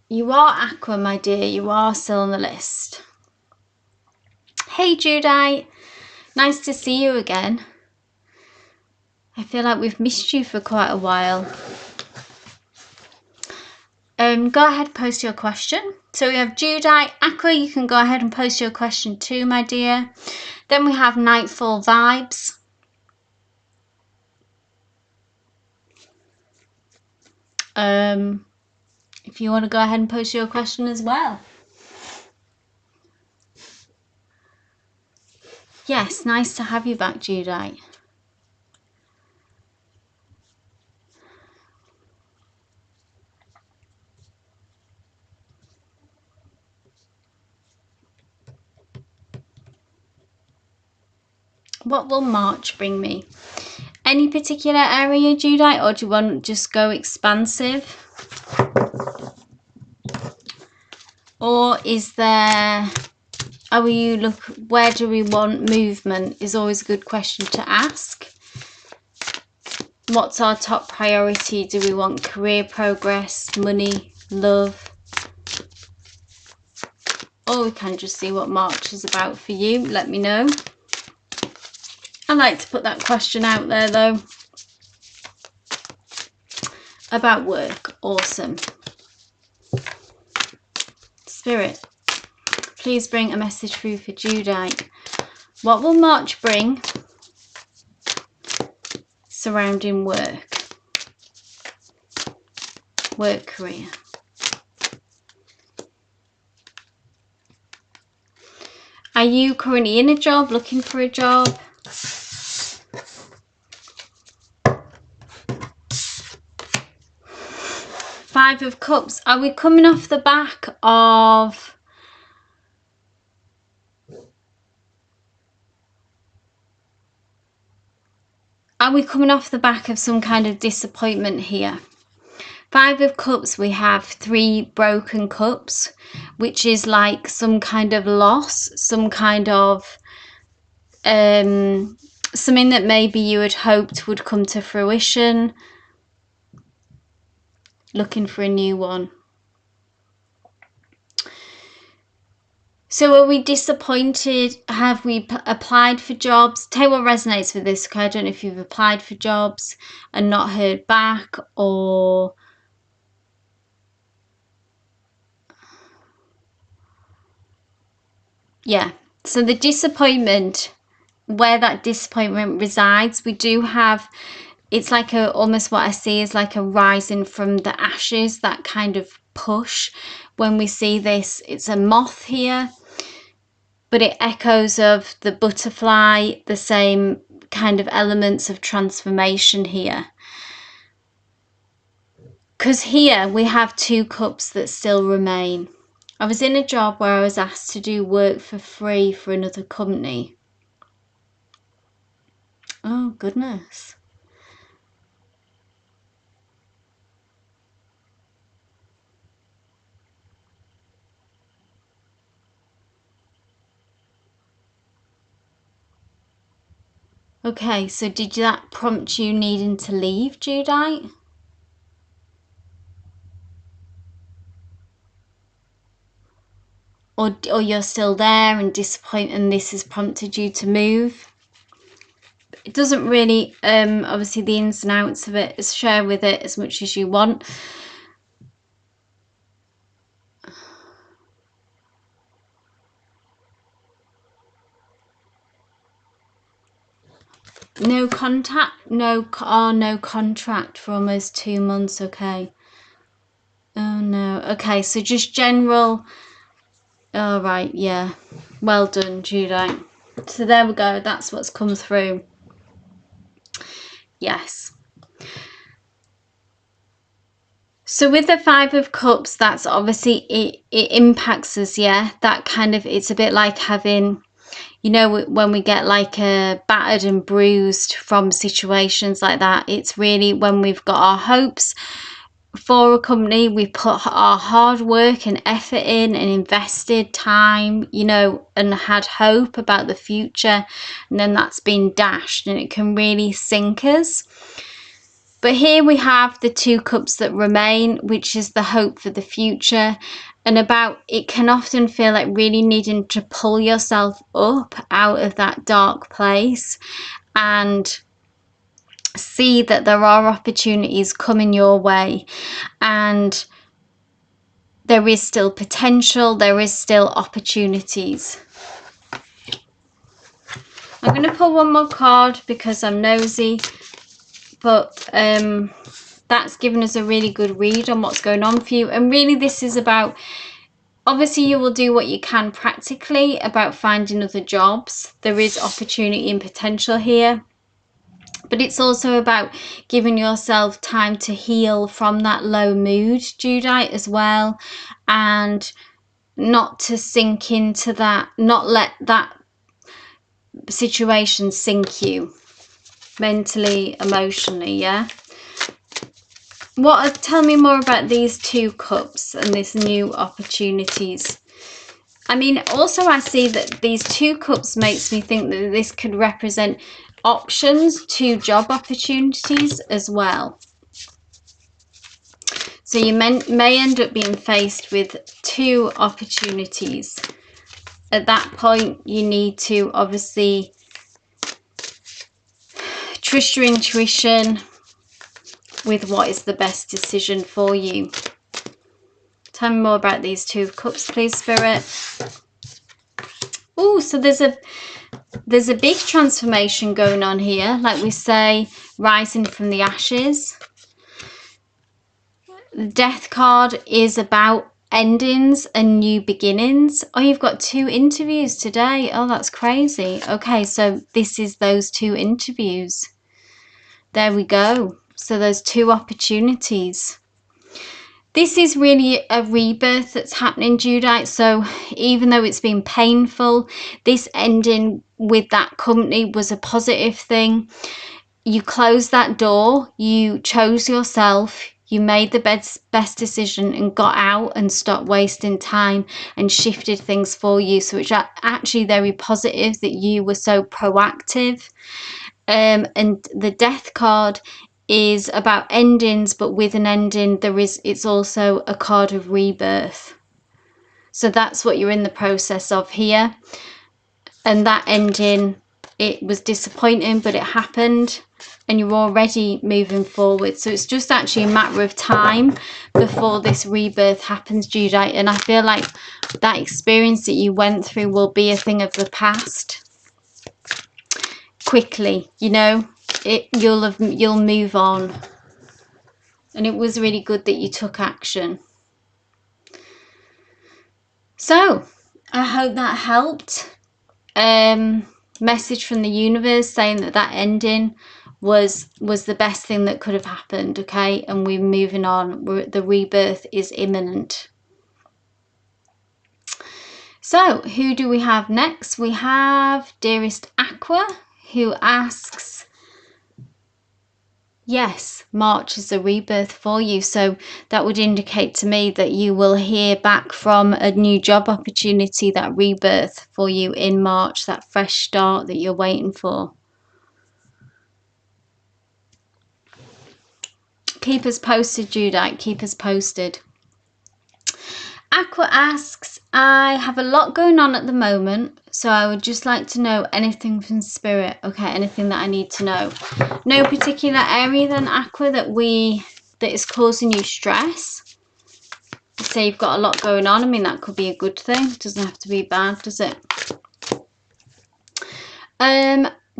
You are Aqua, my dear. You are still on the list. Hey, Judite. Nice to see you again. I feel like we've missed you for quite a while. Go ahead, post your question. So we have Judite. Aqua, you can go ahead and post your question too, my dear. Then we have Nightfall Vibes. If you want to go ahead and post your question as well. Yes, nice to have you back, Judite. What will March bring me? Any particular area, Judite, or do you want to just go expansive? Or is there, where do we want movement is always a good question to ask. What's our top priority? Do we want career progress, money, love? Or we can just see what March is about for you. Let me know. I like to put that question out there though. About work. Awesome. Spirit, please bring a message through for Judite. What will March bring surrounding work? Work career. Are you currently in a job, looking for a job? Five of Cups. Are we coming off the back of... Are we coming off the back of some kind of disappointment here? Five of Cups, we have 3 broken cups, which is like some kind of loss, some kind of something that maybe you had hoped would come to fruition. Looking for a new one. So are we disappointed? Have we applied for jobs? Tell you what resonates with this, okay? I don't know if you've applied for jobs and not heard back, or... Yeah, so the disappointment, where that disappointment resides, we do have, it's like a, almost what I see is like a rising from the ashes, that kind of push. When we see this, it's a moth here, but it echoes of the butterfly, the same kind of elements of transformation here. Because here we have 2 cups that still remain. I was in a job where I was asked to do work for free for another company. Oh, goodness. Okay, so did that prompt you needing to leave, Judite? Or you're still there and disappointed and this has prompted you to move? It doesn't really, obviously the ins and outs of it, is share with it as much as you want. No contact, no contract for almost 2 months. Okay. Oh no. Okay, so just general. All right, yeah. Well done, Judite. So there we go. That's what's come through. Yes. So with the Five of Cups, that's obviously it impacts us, yeah. That kind of, it's a bit like having, you know, when we get like battered and bruised from situations like that. It's really when we've got our hopes for a company, we put our hard work and effort in and invested time, you know, and had hope about the future, and then that's been dashed and it can really sink us. But here we have the Two Cups that remain, which is the hope for the future. And about, it can often feel like really needing to pull yourself up out of that dark place and see that there are opportunities coming your way, and there is still potential, there is still opportunities. I'm going to pull one more card because I'm nosy, but that's given us a really good read on what's going on for you. And really this is about, obviously you will do what you can practically about finding other jobs. There is opportunity and potential here. But it's also about giving yourself time to heal from that low mood, Judite, as well. And not to sink into that, not let that situation sink you mentally, emotionally, yeah? Tell me more about these Two Cups and this new opportunities. I mean, also I see that these Two Cups makes me think that this could represent options to job opportunities as well. So you may end up being faced with two opportunities. At that point, you need to obviously trust your intuition with what is the best decision for you. Tell me more about these Two of Cups, please, Spirit. Oh, so there's a big transformation going on here, like we say, rising from the ashes. The Death card is about endings and new beginnings. Oh, you've got 2 interviews today. Oh, that's crazy. Okay, so this is those 2 interviews. There we go. So there's 2 opportunities. This is really a rebirth that's happening, Judite. So even though it's been painful, this ending with that company was a positive thing. You closed that door, you chose yourself, you made the best decision and got out and stopped wasting time and shifted things for you. So it's actually very positive that you were so proactive. And the Death card is about endings, but with an ending it's also a card of rebirth. So that's what you're in the process of here. And that ending, it was disappointing, but it happened, and you're already moving forward. So it's just actually a matter of time before this rebirth happens, Judite. And I feel like that experience that you went through will be a thing of the past quickly, you know. You'll move on, and it was really good that you took action. So I hope that helped. Message from the universe saying that ending was the best thing that could have happened. Okay, and we're moving on. The rebirth is imminent. So who do we have next? We have Dearest Aqua, who asks, yes, March is a rebirth for you. So that would indicate to me that you will hear back from a new job opportunity, that rebirth for you in March, that fresh start that you're waiting for. Keep us posted, Judite. Keep us posted. Aqua asks, I have a lot going on at the moment, so I would just like to know anything from Spirit. Okay, anything that I need to know. No particular area then, Aqua, that is causing you stress. Say you've got a lot going on. I mean, that could be a good thing. It doesn't have to be bad, does it?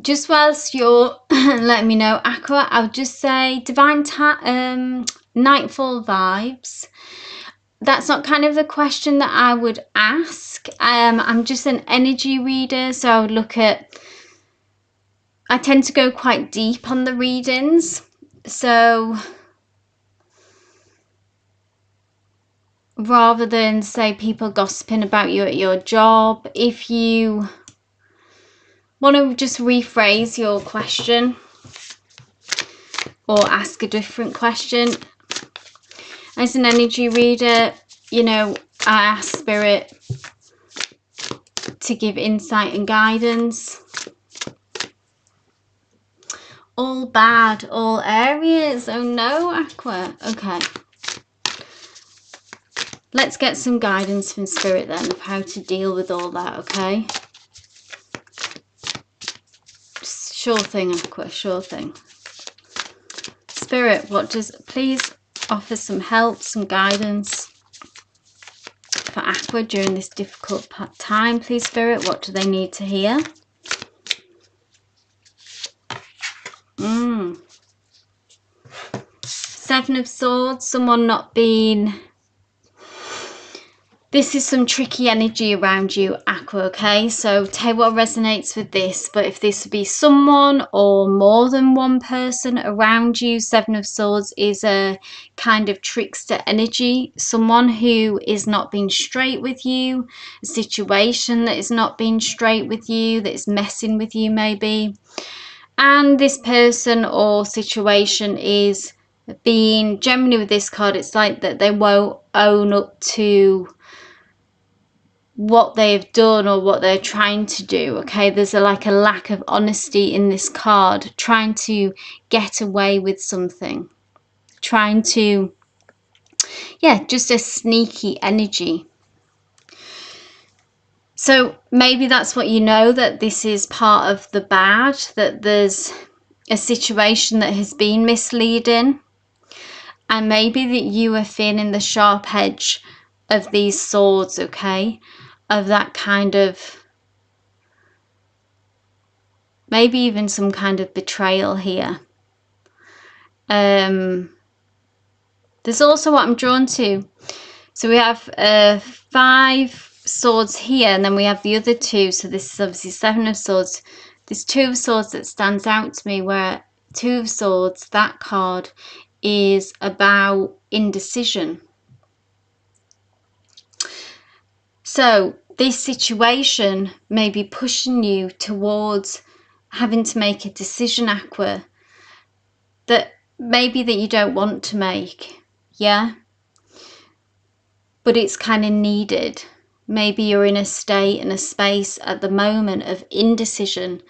Just whilst you're letting me know, Aqua, I would just say divine nightfall vibes. That's not kind of the question that I would ask. I'm just an energy reader, so I would look at, I tend to go quite deep on the readings. So rather than say people gossiping about you at your job, if you want to just rephrase your question or ask a different question, as an energy reader, you know, I ask Spirit to give insight and guidance. All bad, all areas. Oh no, Aqua. Okay. Let's get some guidance from Spirit then of how to deal with all that, okay? Sure thing, Aqua, sure thing. Spirit, please offer some help, some guidance for Aqua during this difficult time, please, Spirit. What do they need to hear? Seven of Swords, someone not being... This is some tricky energy around you, Aqua, okay? So take what resonates with this, but if this would be someone or more than one person around you, Seven of Swords is a kind of trickster energy. Someone who is not being straight with you, a situation that is not being straight with you, that is messing with you maybe. And this person or situation is being, generally with this card, it's like that they won't own up to what they've done or what they're trying to do, okay? There's like a lack of honesty in this card, trying to get away with something, trying to, yeah, just a sneaky energy. So maybe that's what you know, that this is part of the bad, that there's a situation that has been misleading, and maybe that you are feeling the sharp edge of these swords, okay? Of that kind of, maybe even some kind of betrayal here. There's also what I'm drawn to. So we have 5 swords here, and then we have the other 2. So this is obviously 7 of Swords. There's 2 of Swords that stands out to me, where 2 of Swords, that card, is about indecision. So this situation may be pushing you towards having to make a decision, Aqua, that maybe that you don't want to make, yeah? But it's kind of needed. Maybe you're in a state and a space at the moment of indecision,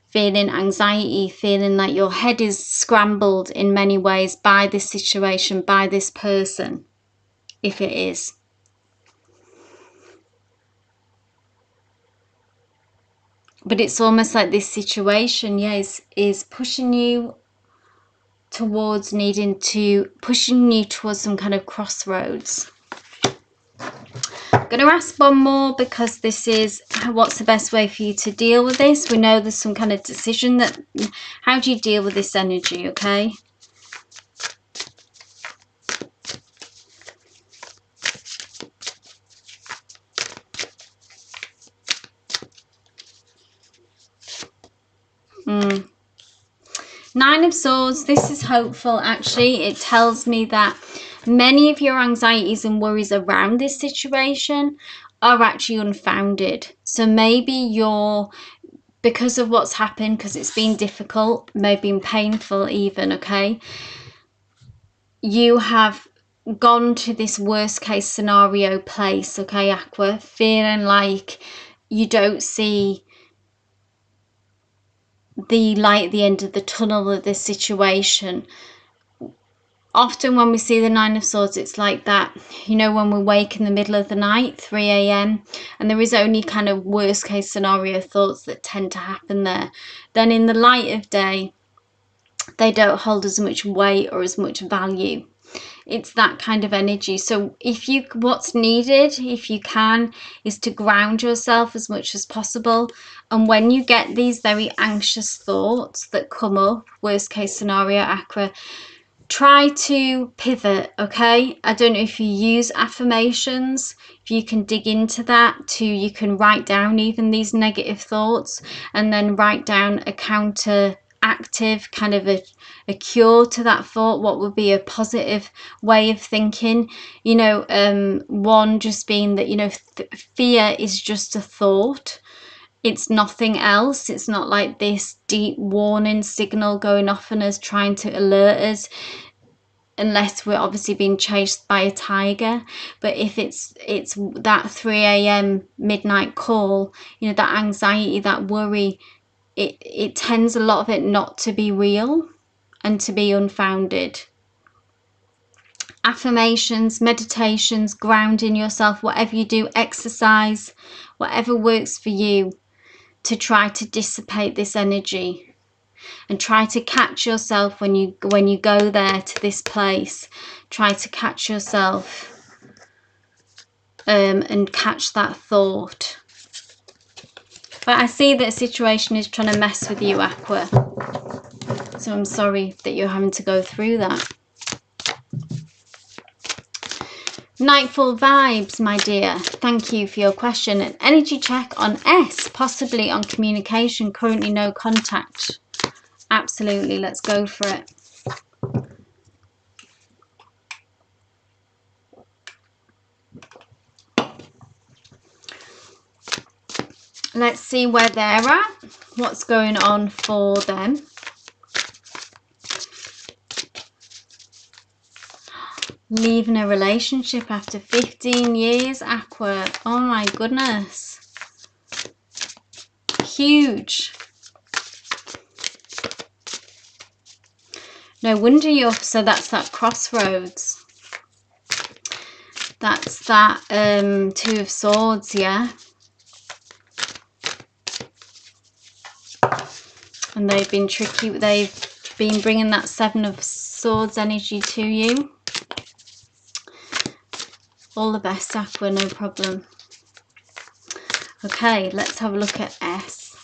feeling anxiety, feeling like your head is scrambled in many ways by this situation, by this person, if it is. But it's almost like this situation, yeah, is pushing you towards pushing you towards some kind of crossroads. I'm going to ask one more, because this is what's the best way for you to deal with this. We know there's some kind of decision that, how do you deal with this energy, okay? Nine of Swords, this is hopeful actually. It tells me that many of your anxieties and worries around this situation are actually unfounded. So maybe you're, because of what's happened, because it's been difficult, maybe been painful even, okay? You have gone to this worst case scenario place, okay, Aqua, feeling like you don't see the light at the end of the tunnel of this situation. Often when we see the Nine of Swords, it's like that, you know, when we wake in the middle of the night, 3 a.m, and there is only kind of worst case scenario thoughts that tend to happen there. Then in the light of day, they don't hold as much weight or as much value. It's that kind of energy. So what's needed, if you can, is to ground yourself as much as possible. And when you get these very anxious thoughts that come up, worst case scenario, Aqua, try to pivot. Okay, I don't know if you use affirmations, if you can dig into that too. You can write down even these negative thoughts and then write down a counteractive, kind of a cure to that thought. What would be a positive way of thinking? You know, one just being that, you know, fear is just a thought. It's nothing else. It's not like this deep warning signal going off on us, trying to alert us, unless we're obviously being chased by a tiger. But if it's that 3 a.m. midnight call, you know, that anxiety, that worry, it tends a lot of it not to be real and to be unfounded. Affirmations, meditations, grounding yourself, whatever you do, exercise, whatever works for you, to try to dissipate this energy and try to catch yourself when you go there to this place. Try to catch yourself and catch that thought. But I see that a situation is trying to mess with you, Aqua, so I'm sorry that you're having to go through that. Nightfall vibes, my dear. Thank you for your question. An energy check on S, possibly on communication, currently no contact. Absolutely, let's go for it. Let's see where they're at, what's going on for them. Leaving a relationship after 15 years, Aqua. Oh my goodness. Huge. No wonder you're, so that's that crossroads. That's that Two of Swords, yeah. And they've been tricky, they've been bringing that Seven of Swords energy to you. All the best, Aqua, no problem. Okay, let's have a look at S.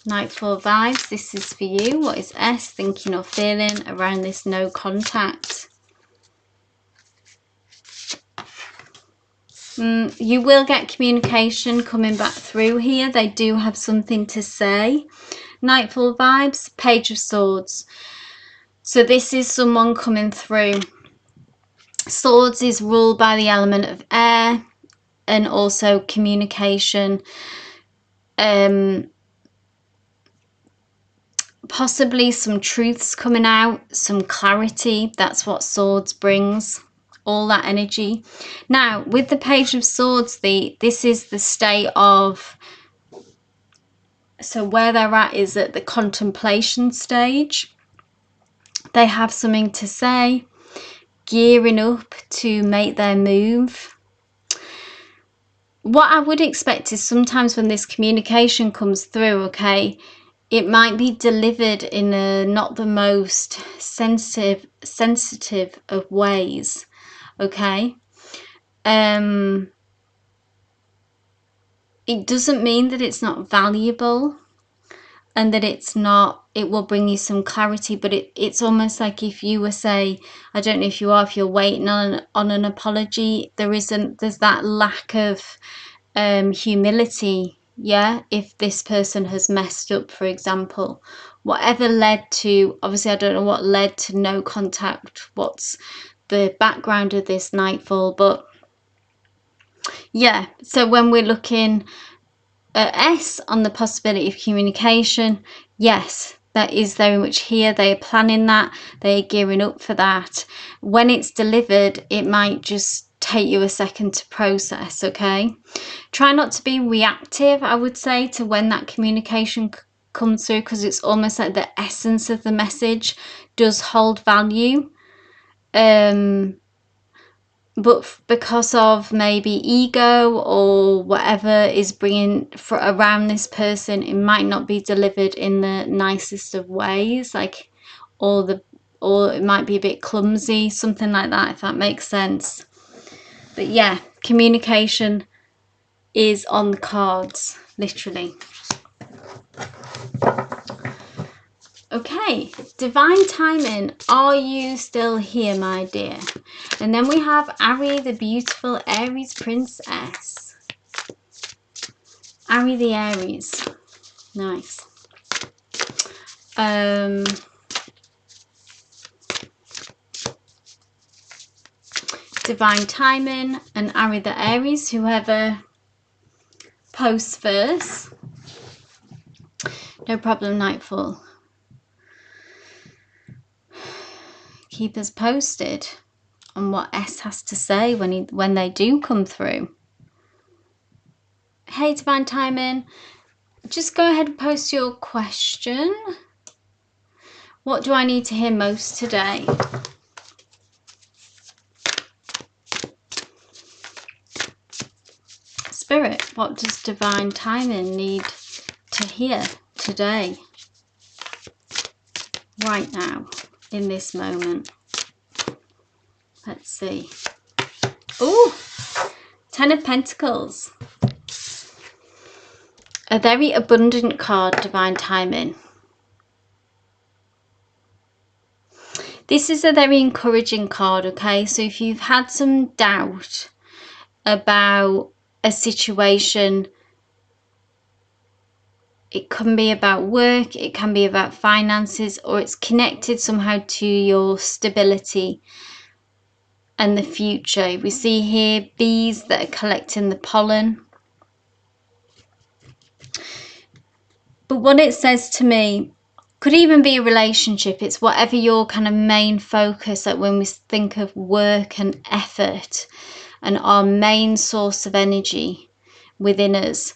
Nightfall vibes, this is for you. What is S thinking or feeling around this no contact? You will get communication coming back through here. They do have something to say. Nightfall vibes, Page of Swords. So this is someone coming through. Swords is ruled by the element of air and also communication. Possibly some truths coming out, some clarity. That's what Swords brings, all that energy. Now, with the Page of Swords, this is the state of, so where they're at is at the contemplation stage. They have something to say, gearing up to make their move. What I would expect is sometimes when this communication comes through, okay, it might be delivered in a not the most sensitive of ways, okay? It doesn't mean that it's not valuable and that it's not, it will bring you some clarity, but it's almost like if you were, say, I don't know if you are, if you're waiting on an apology, there's that lack of humility, yeah, if this person has messed up, for example, whatever led to, obviously I don't know what led to no contact, what's the background of this Nightfall, but yeah, so when we're looking at S on the possibility of communication, yes, that is very much here. They are planning that, they are gearing up for that. When it's delivered, it might just take you a second to process, okay? Try not to be reactive, I would say, to when that communication comes through, because it's almost like the essence of the message does hold value. But because of maybe ego or whatever is bringing around this person, it might not be delivered in the nicest of ways, like, or it might be a bit clumsy, something like that, if that makes sense. But yeah, communication is on the cards, literally. Okay, divine timing, are you still here, my dear? And then we have Ari, the beautiful Aries princess. Ari the Aries, nice. Divine timing and Ari the Aries, whoever posts first. No problem, Nightfall. Keep us posted on what S has to say when they do come through. Hey, divine timing, just go ahead and post your question. What do I need to hear most today? Spirit, what does divine timing need to hear today? Right now, in this moment. Let's see. Oh, 10 of Pentacles. A very abundant card, divine timing. This is a very encouraging card, okay? So if you've had some doubt about a situation, it can be about work, it can be about finances, or it's connected somehow to your stability and the future. We see here bees that are collecting the pollen. But what it says to me, could even be a relationship. It's whatever your kind of main focus, like when we think of work and effort and our main source of energy within us,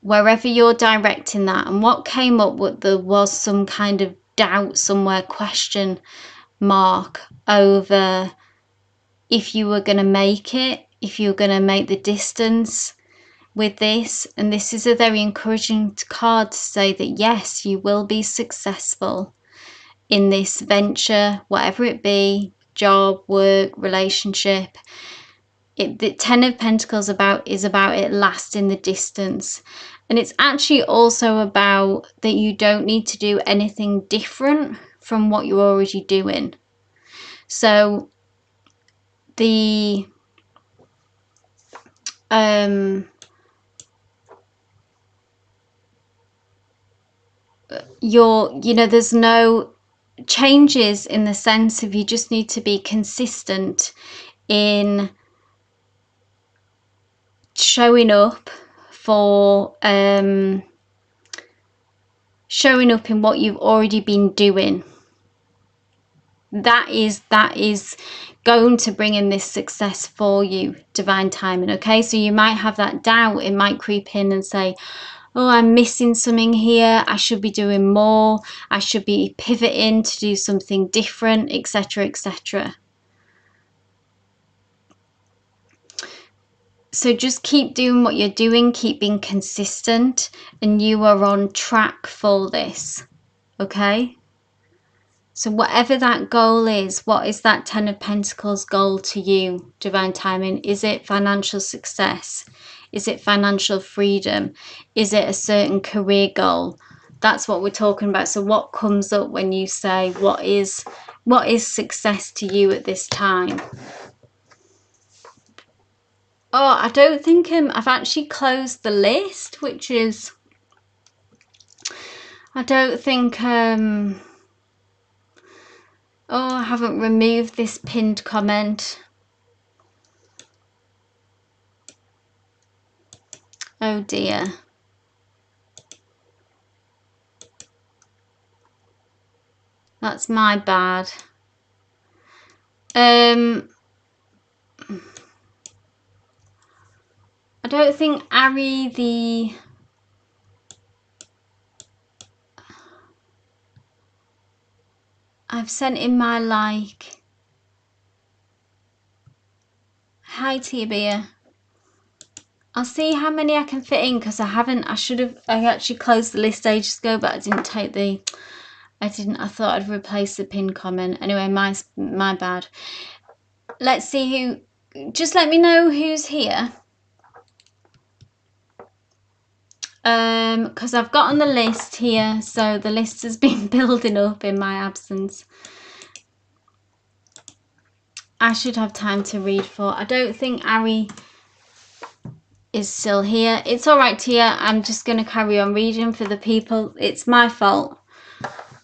wherever you're directing that. And what came up with, there was some kind of doubt somewhere, question mark over if you were going to make it, if you were going to make the distance with this. And this is a very encouraging card to say that yes, you will be successful in this venture, whatever it be, job, work, relationship. The 10 of Pentacles is about it lasting the distance. And it's actually also about that you don't need to do anything different from what you're already doing. So the there's no changes in the sense of you just need to be consistent in showing up for showing up in what you've already been doing. That is going to bring in this success for you, divine timing. Okay, so you might have that doubt. It might creep in and say, oh, I'm missing something here, I should be doing more, I should be pivoting to do something different, etc., etc. So just keep doing what you're doing, keep being consistent, and you are on track for this. Okay, so whatever that goal is, what is that 10 of Pentacles goal to you, divine timing? Is it financial success? Is it financial freedom? Is it a certain career goal? That's what we're talking about. So what comes up when you say what is success to you at this time? Oh, I don't think I've actually closed the list, which is, I don't think oh, I haven't removed this pinned comment. Oh dear. That's my bad. I don't think Ari the I've sent in my like. Hi, Tia Beer. I'll see how many I can fit in because I actually closed the list ages ago, but I thought I'd replace the pinned comment. Anyway, my bad. Let's see just let me know who's here. Because I've got on the list here, so the list has been building up in my absence. I should have time to read for. I don't think Ari is still here. It's all right, Tia. I'm just going to carry on reading for the people. It's my fault.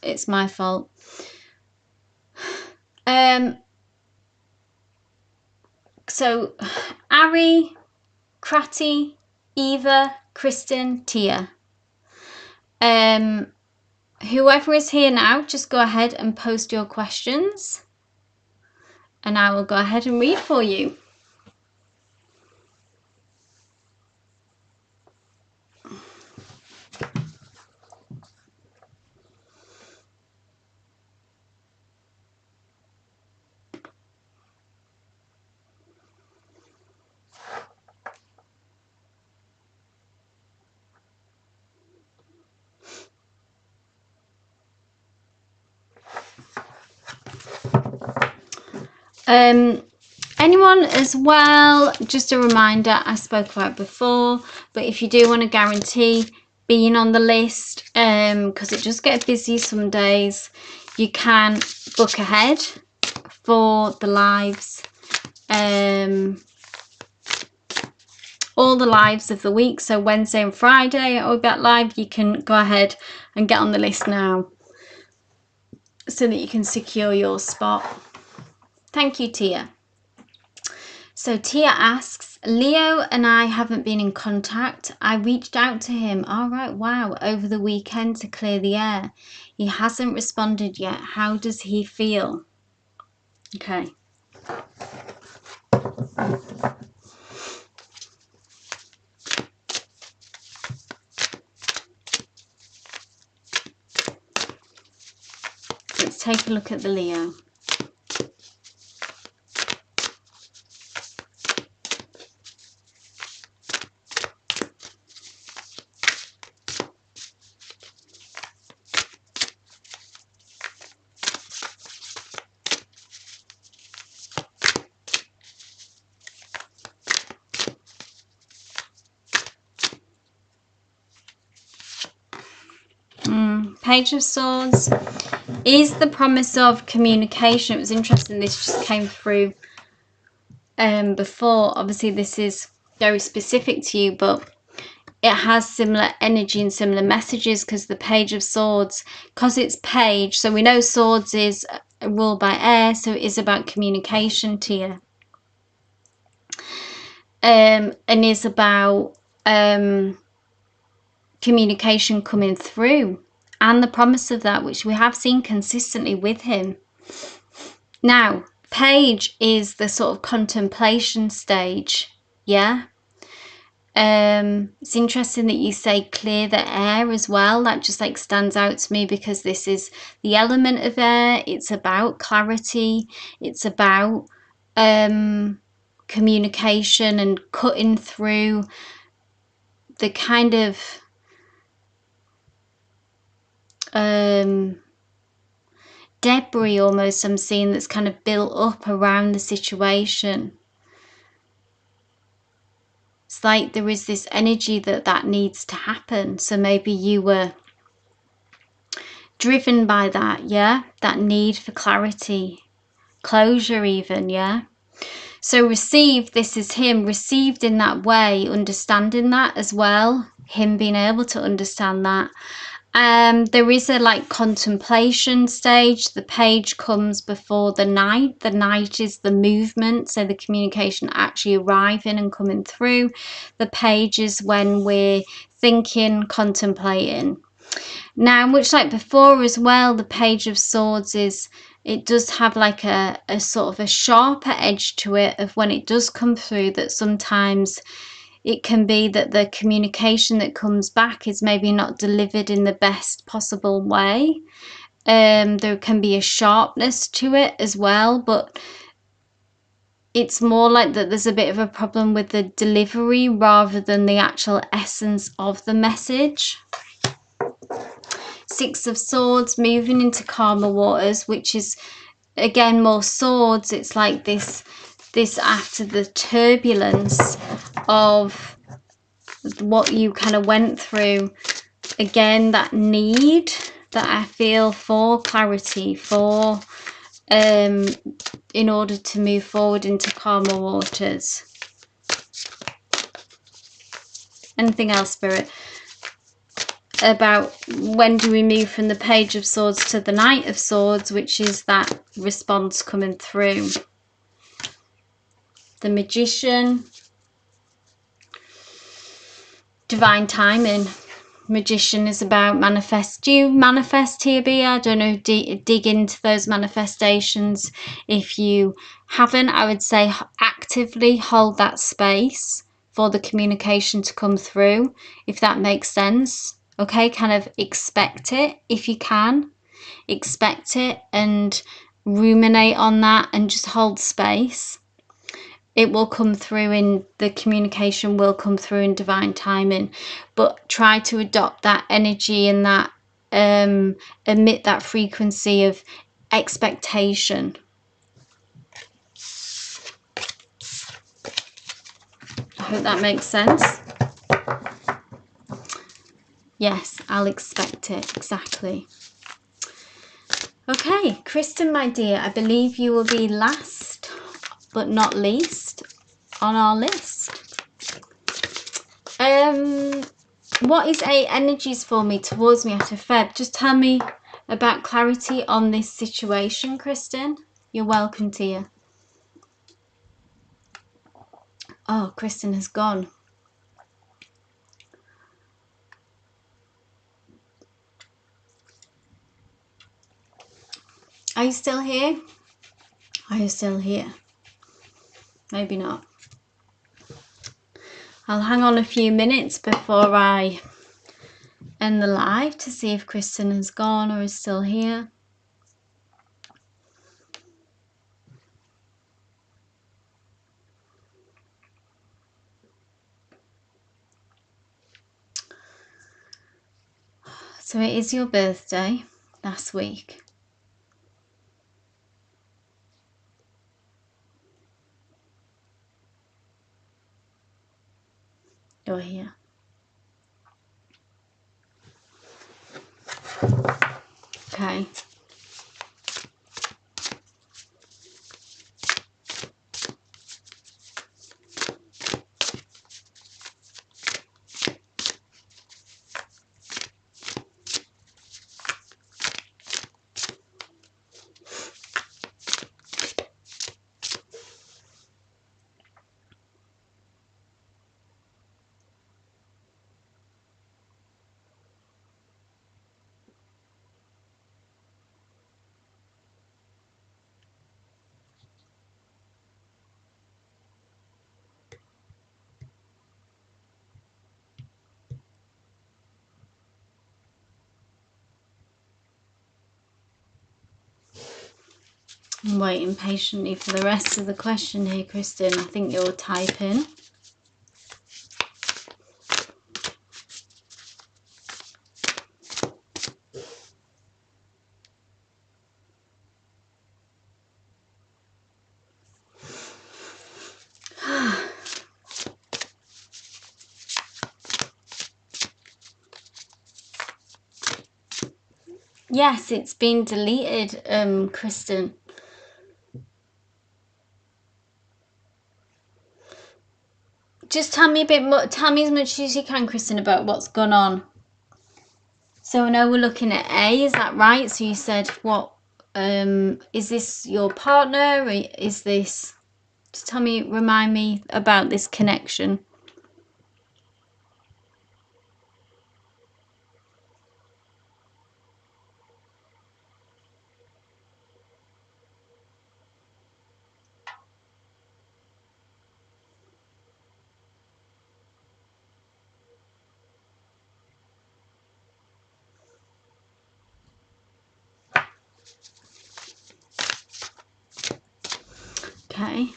It's my fault. So Ari, Kratty, Eva, Kristen, Tia. Whoever is here now, just go ahead and post your questions and I will go ahead and read for you. Anyone as well, just a reminder, I spoke about before, but if you do want to guarantee being on the list, because it does get busy some days, you can book ahead for the lives, all the lives of the week. So Wednesday and Friday I'll be back live. You can go ahead and get on the list now so that you can secure your spot. Thank you, Tia. So Tia asks, Leo and I haven't been in contact. I reached out to him, all right, wow, over the weekend to clear the air. He hasn't responded yet. How does he feel? Okay. Let's take a look at the Leo. Page of Swords is the promise of communication. It was interesting, this just came through before. Obviously this is very specific to you, but it has similar energy and similar messages, because the Page of Swords, because it's page, so we know swords is ruled by air, so it is about communication to you, and is about communication coming through, and the promise of that, which we have seen consistently with him. Now, page is the sort of contemplation stage, yeah. It's interesting that you say clear the air as well. That just like stands out to me, because this is the element of air. It's about clarity. It's about communication and cutting through the kind of debris almost I'm seeing that's kind of built up around the situation. It's like there is this energy that needs to happen. So maybe you were driven by that, yeah? That need for clarity, closure even, yeah? So received, this is him, received in that way, understanding that as well, him being able to understand that. There is a like contemplation stage. The page comes before the night. The night is the movement, so the communication actually arriving and coming through. The page is when we're thinking, contemplating. Now, much like before as well, the Page of Swords is, it does have like a sort of a sharper edge to it of when it does come through, that sometimes it can be that the communication that comes back is maybe not delivered in the best possible way. There can be a sharpness to it as well, but it's more like that there's a bit of a problem with the delivery rather than the actual essence of the message. Six of Swords, moving into calmer waters, which is again more swords. It's like this after the turbulence of what you kind of went through, again that need that I feel for clarity, for in order to move forward into calmer waters. Anything else, Spirit, about when do we move from the Page of Swords to the Knight of Swords, which is that response coming through? The Magician, divine timing. Magician is about manifest. Do you manifest here, Bea? I don't know, dig into those manifestations. If you haven't, I would say actively hold that space for the communication to come through, if that makes sense. Okay, kind of expect it if you can. Expect it and ruminate on that and just hold space. It will come through in the communication, will come through in divine timing, but try to adopt that energy and that emit that frequency of expectation. I hope that makes sense. Yes, I'll expect it, exactly. Okay, Kristen, my dear, I believe you will be last but not least on our list. What is 8 energies for me, towards me after Feb? Just tell me about clarity on this situation, Kristen. You're welcome, Tia. Oh, Kristen has gone. Are you still here? Are you still here? Maybe not. I'll hang on a few minutes before I end the live to see if Kristen has gone or is still here. So it is your birthday last week. You're here. Okay. I'm waiting patiently for the rest of the question here, Kristen. I think you're typing. Yes, it's been deleted, Kristen. Just tell me a bit more. Tell me as much as you can, Kristen, about what's gone on. So I know we're looking at A. Is that right? So you said what? Is this your partner? Or is this? Just tell me. Remind me about this connection. Okay.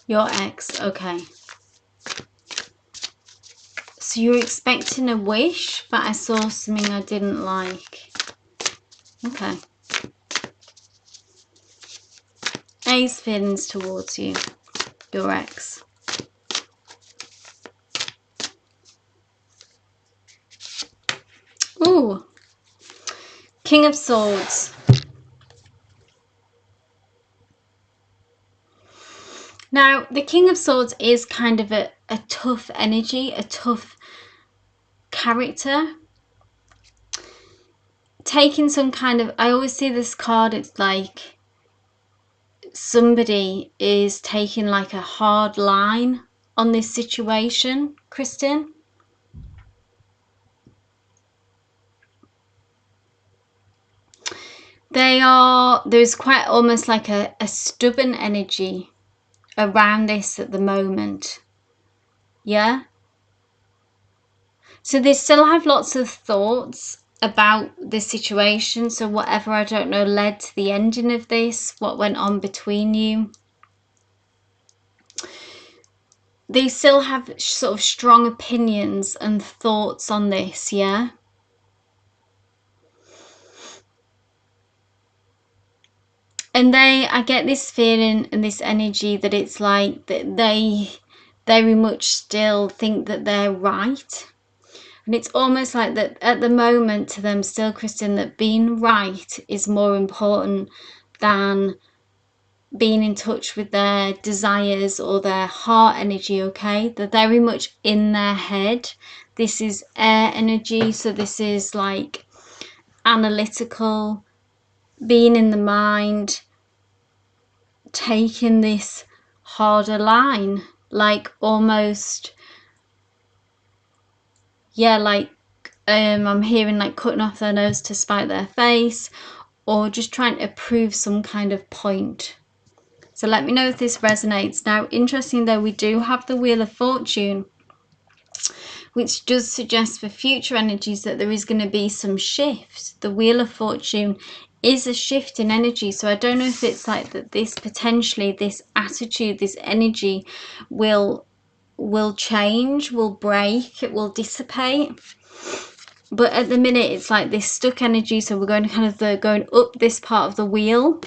Your ex. Okay. So you're expecting a wish, but I saw something I didn't like. Okay. Ace feelings towards you. Your ex. Ooh. King of Swords. Now, the King of Swords is kind of a tough energy, a tough character. Taking some kind of, I always see this card, it's like somebody is taking like a hard line on this situation, Kristen. There's quite almost like a stubborn energy around this at the moment. Yeah. So they still have lots of thoughts about this situation. So whatever, I don't know, led to the ending of this, what went on between you. They still have sort of strong opinions and thoughts on this, yeah? And I get this feeling and this energy that it's like that they very much still think that they're right. And it's almost like that at the moment to them still, Kristen, that being right is more important than being in touch with their desires or their heart energy, okay? They're very much in their head. This is air energy, so this is like analytical, being in the mind, taking this harder line, like almost, yeah, like I'm hearing like cutting off their nose to spite their face, or just trying to prove some kind of point. So let me know if this resonates. Now, interesting though, we do have the Wheel of Fortune, which does suggest for future energies that there is going to be some shift. The Wheel of Fortune is a shift in energy. So I don't know if it's like that this potentially, this attitude, this energy will change, will break, it will dissipate. But at the minute, it's like this stuck energy. So we're going to kind of going up this part of the wheel.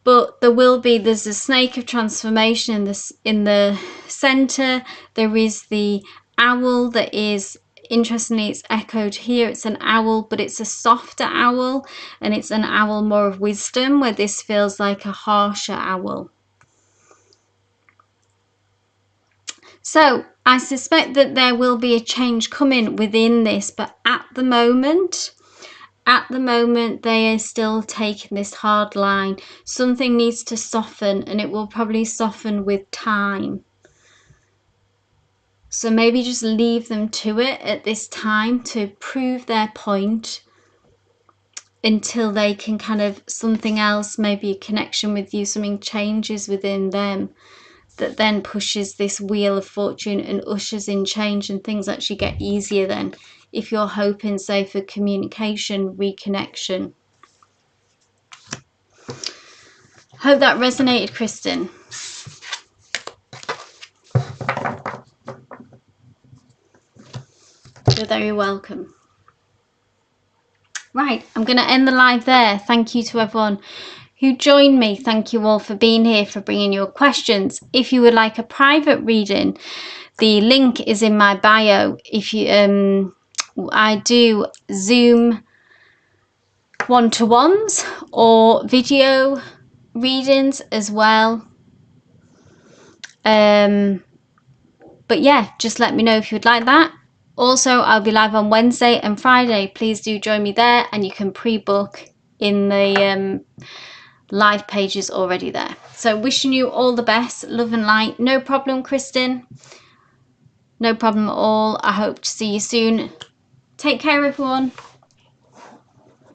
But there's a snake of transformation in the center. There is the owl that is, interestingly, it's echoed here. It's an owl, but it's a softer owl, and it's an owl more of wisdom, where this feels like a harsher owl. So I suspect that there will be a change coming within this, but at the moment, they are still taking this hard line. Something needs to soften, and it will probably soften with time. So maybe just leave them to it at this time to prove their point until they can kind of something else, maybe a connection with you, something changes within them that then pushes this Wheel of Fortune and ushers in change, and things actually get easier then, if you're hoping, say, for communication, reconnection. Hope that resonated, Kristen. You're very welcome. Right, I'm going to end the live there. Thank you to everyone who joined me. Thank you all for being here, for bringing your questions. If you would like a private reading, the link is in my bio. If you, I do Zoom one-to-ones or video readings as well. But yeah, just let me know if you'd like that. Also, I'll be live on Wednesday and Friday. Please do join me there, and you can pre-book in the live pages already there. So wishing you all the best, love and light. No problem, Kristen. No problem at all. I hope to see you soon. Take care, everyone.